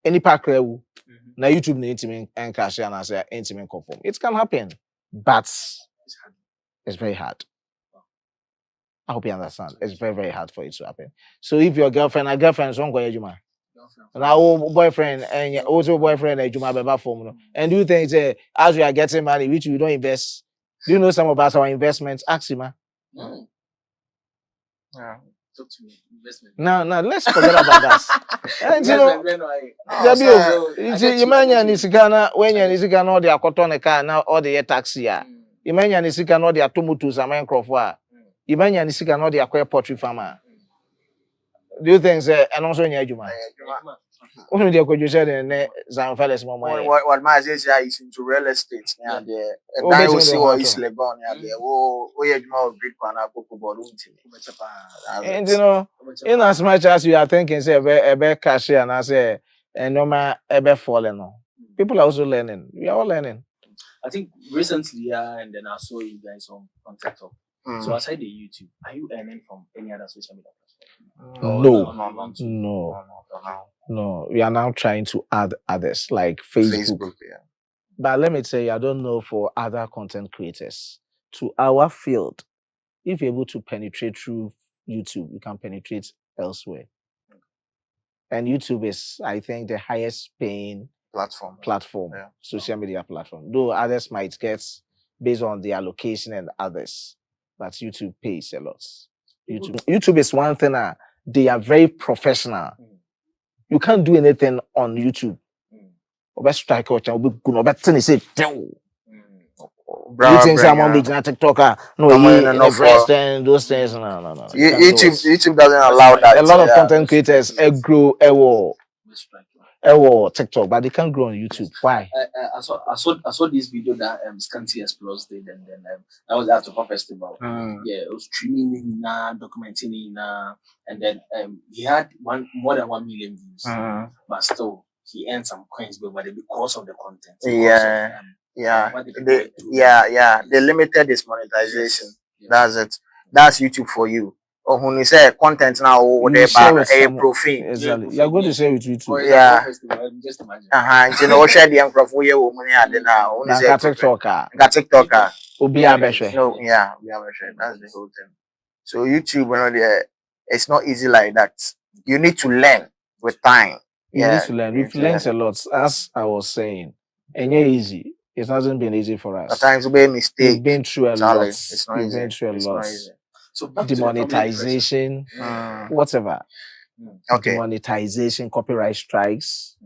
any pack now YouTube need and cash and I say intimate conform. It can happen, but it's very hard. I hope you understand. It's very, very hard for it to happen. So if your girlfriend is on Juma, now boyfriend and also boyfriend and Juma Baba form, and do you think as we are getting money, which we don't invest? Do you know some of us our investments? Ask him. Yeah. Talk to me. Investment. Now, let's forget about that. And you know, you man Ghana when you Ghana all the akotone car now all the taxi ya. You man Ghana all the atomutu zaman crofwa. You man Ghana all the akwa poultry farmer. Do you think say and also nyajuma? When the akwa said in Zan Felix Mama. What my is into real estate. Yeah, there. I will see what is Legon. Yeah, there. Oh, yeah, more big one. I go about and you know, in as much as you are thinking, say, a bear cashier, and I say, and no man ever fallen on. People are also learning. We are all learning. I think recently, and then I saw you guys on TikTok. So aside the YouTube, are you earning from any other social media platform? No. We are now trying to add others like Facebook. Yeah. But let me tell you, I don't know for other content creators. To our field, if you're able to penetrate through YouTube, you can penetrate elsewhere. And YouTube is, I think, the highest paying platform, yeah. Social media platform. Though others might get based on their location and others, but YouTube pays a lot. YouTube is one thing they are very professional. You can't do anything on YouTube. Strike out and you think someone be TikToker? No, those things. No. YouTube doesn't allow that. A lot of content creators grow TikTok, but they can't grow on YouTube. Why? I saw this video that Scanty Explores did, and then that was after Pop Festival. Yeah, it was streaming documenting and then he had more than 1 million views, but still he earned some coins because of the content. They limited this monetization. Yes. That's it. That's YouTube for you. Or when you say content now, they a profane. Exactly. You're going to share with YouTube. Yeah. Just imagine. You know, share the microphone here with money and now. TikToker. No, yeah, that's the whole thing. So YouTube, it's not easy like that. You need to learn with time. You need to learn. We've learned a lot, as I was saying. And yeah, easy. It hasn't been easy for us. At times we made mistakes. We've been through a lot. It's not easy. Been through a lot. So demonetization, whatever. Okay. Demonetization, copyright strikes,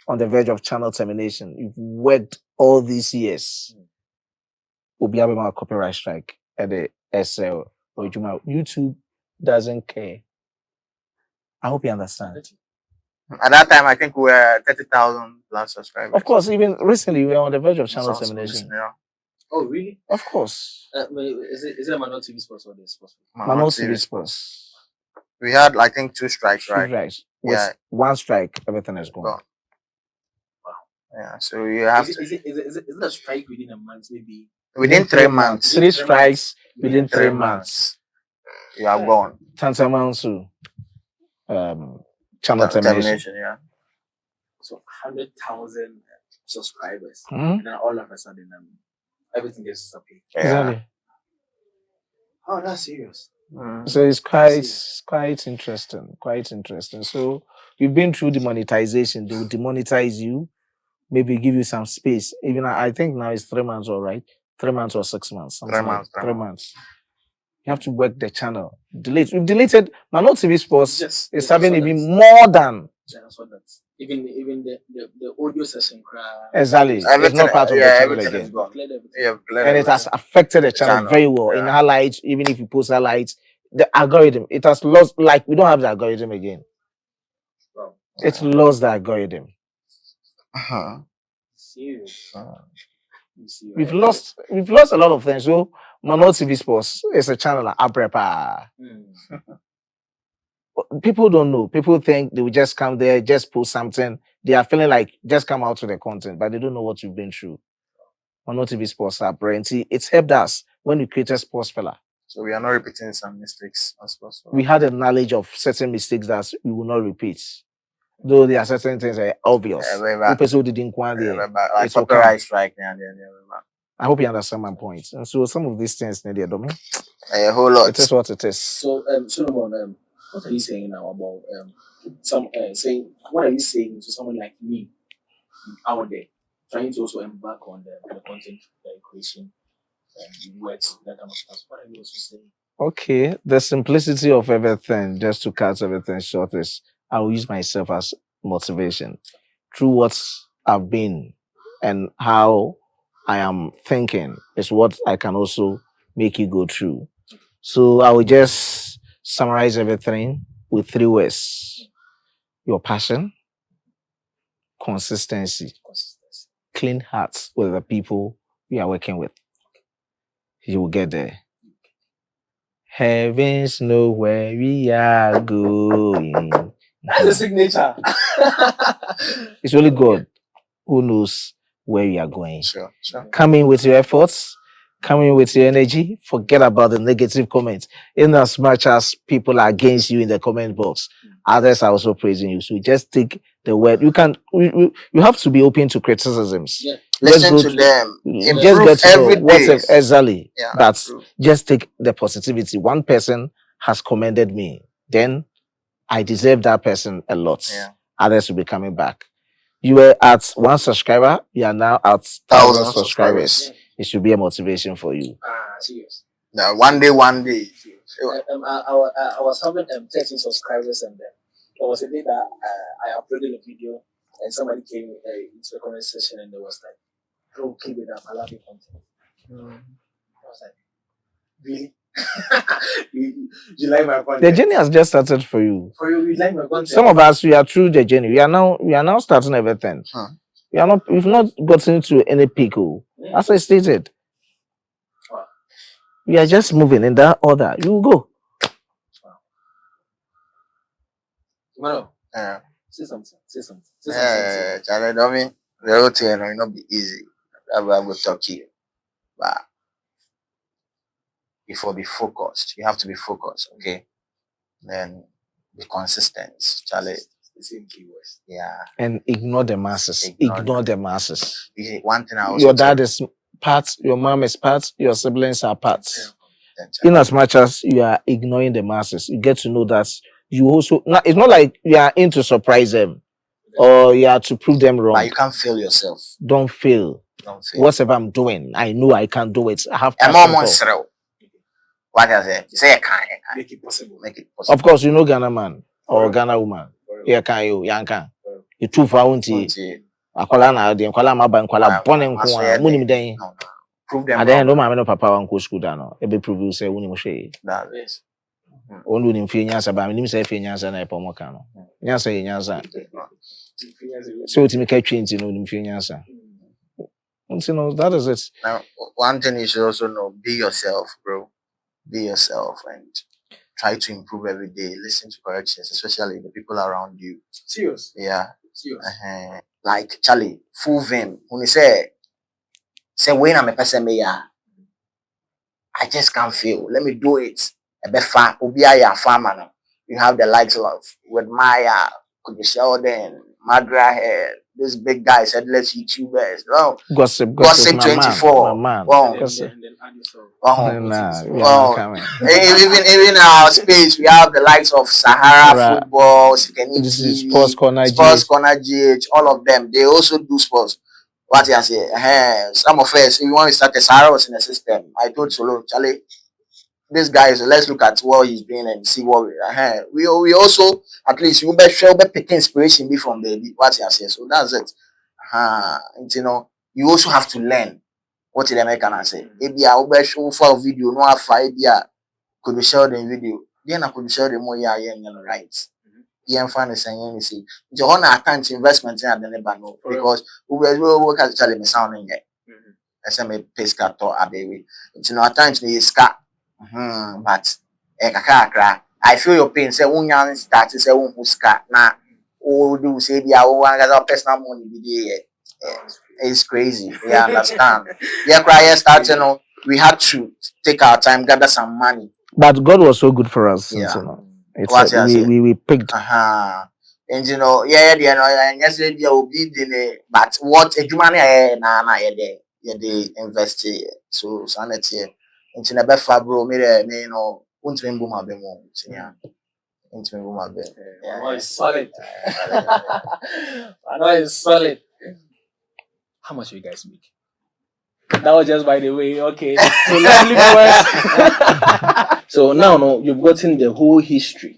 on the verge of channel termination. You've worked all these years. We'll be having a copyright strike at the SL or YouTube doesn't care. I hope you understand. At that time, I think we were 30,000 plus subscribers. Of course, even recently, we are on the verge of channel termination. Yeah. Oh, really? Of course. Is it a Manuel TV Sports or the Sports? Manuel TV Sports. We had, I think, 2 strikes, right? 2 strikes. Yeah. 1 strike, everything is gone. Wow. Yeah, so you have Is it a strike within a month, maybe? Within 3 months. 3 strikes within 3 months. You are gone. Tantamount to channel termination. Yeah. So 100,000 subscribers, and then all of a sudden, everything gets disappeared. Exactly. Oh, that's serious. So it's quite interesting. Quite interesting. So you've been through demonetization. They will demonetize you, maybe give you some space. Even I think now it's 3 months, all right. 3 months or 6 months. 3 months. 3 months. You have to work the channel. Delete. We've deleted Manuel TV Sports is having even more than even the audio session exactly. It's not part of the channel again. And it has affected the channel very well. In highlights, even if you post highlights, the algorithm, it has lost, like we don't have the algorithm again. It's lost the algorithm. We've lost a lot of things. So Manuel TV Sports is a channel at Aprepa. People don't know. People think they will just come there, just post something. They are feeling like just come out to the content, but they don't know what you've been through. Manuel TV Sports Aprepa. It's helped us when we created Sports Fila. So we are not repeating some mistakes as well. We had a knowledge of certain mistakes that we will not repeat. Though there are certain things that are obvious. People didn't want like copyright strike. I hope you understand my point. And so some of these things, Nadia Dommy, a whole lot. It is what it is. So, Solomon, what are you saying now about saying? What are you saying to someone like me out there trying to also embark on the content creation works, that kind of stuff? What are you also saying? Okay, the simplicity of everything, just to cut everything short, is I will use myself as motivation through what I've been and how I am thinking is what I can also make you go through. So I will just summarize everything with 3 words: your passion, consistency, clean hearts with the people you are working with. You will get there. Heavens know where we are going. That's a signature. It's only God who knows where we are going. Sure. Come in with your efforts, come in with your energy, forget about the negative comments. In as much as people are against you in the comment box, others are also praising you. So just take the word. You have to be open to criticisms. Yeah. Listen to them. Just get to know what exactly. But just take the positivity. One person has commended me, then I deserve that person a lot. Yeah. Others will be coming back. You were at 1 subscriber, you are now at 1,000 subscribers. Yeah. It should be a motivation for you. Serious. Now, one day. I was having 13 subscribers, and then there was a day that I uploaded a video, and somebody came into the comment section, and they was like, "Bro, keep it up. I love your content." I was like, "Really? you like my content?" The journey has just started for you. You like my content? Some of us, we are through the journey. We are now starting everything. We've not gotten to any peak. As I stated, we are just moving in that order. You will go. Manuel, say something. Charlie, Dommy, the whole thing will not be easy. I will talk to you, but before be focused, you have to be focused. Okay, then be consistent, Charlie. The same keywords. Yeah. And ignore the masses. Ignore the masses. One thing I also your dad is part, your mom is part, your siblings are parts. In as much as you are ignoring the masses, you get to know that you also, it's not like you are in to surprise them or you are to prove them wrong. But you can't fail yourself. Don't fail. Whatever I'm doing, I know I can do it. I have passion. What I say? You say I can't. Make it possible. Of course, you know Ghana man or Ghana woman. Yeah, can you? Yanka. You too far unti. Akwala na de akwala maba akwala bone nko a munim den. Prove them. Aden no mama no papa wan ko school da no. E be prove you say woni mo hwe. That is. Onu ni mfie nyansa ba nim say fie nyansa na e pomo ka no. Nyansa ye nyansa. So ultimate ka twenti no ni mfie nyansa. You know, that is it. Now, one thing you should also know, be yourself, bro. Be yourself and try to improve every day. Listen to corrections, especially the people around you. Serious? Yeah. Serious. Like Charlie, full vim. When he say when I'm a person, I just can't feel. Let me do it. Farmer. You have the likes of with Maya, Kudu Sheldon, Magra Head, this big guys, headless YouTubers. No. Gossip 24. Wow. Gossip. Even our space, we have the likes of Sahara Football, Sports Corner GH, all of them. They also do sports. What I say, some of us, if you want to start a Sahara was in the system. I told Solo, Charlie, this guy is, let's look at what he's doing and see what we also, at least you better pick inspiration be from baby what you say. So that's it. And you know, you also have to learn what the American say. Maybe I will show for a video, no have five could be share the video. Then I could share the more right. Yeah, find saying see. The one account investment in the never know because we work as Charlie me sounding here. SM pesca to abewe. It's no at times ni ska. But kakra. I feel your pain. Say unyan start say ska na o do say bia o wan personal money be there. It's crazy. We understand. Yeah, cry start, you know, we had to take our time, gather some money. But God was so good for us. Yeah. You know, it's What we picked. And you know, yeah, you know, and yes, they will be the but what a human they invest here. So sanity. Into the best fabro, you know, won't remember my bemo. Yeah. Into my bed. Yeah, it's solid. I know it's solid. How much do you guys make? That was just by the way, okay. So lovely viewers. So now, no, you've gotten the whole history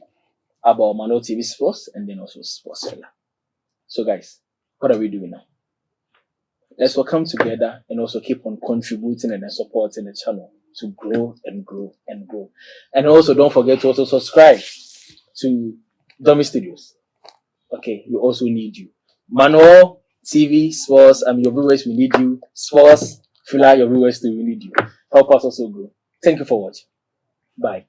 about Manuel TV Sports and then also Sports Fila. So guys, what are we doing now? Let's all come together and also keep on contributing and supporting the channel to grow and grow and grow. And also don't forget to also subscribe to Dommy Studios. Okay, we also need you. Manuel TV Sports, your viewers, we need you. Sports Fila, your viewers too, we need you. Help us also grow. Thank you for watching. Bye.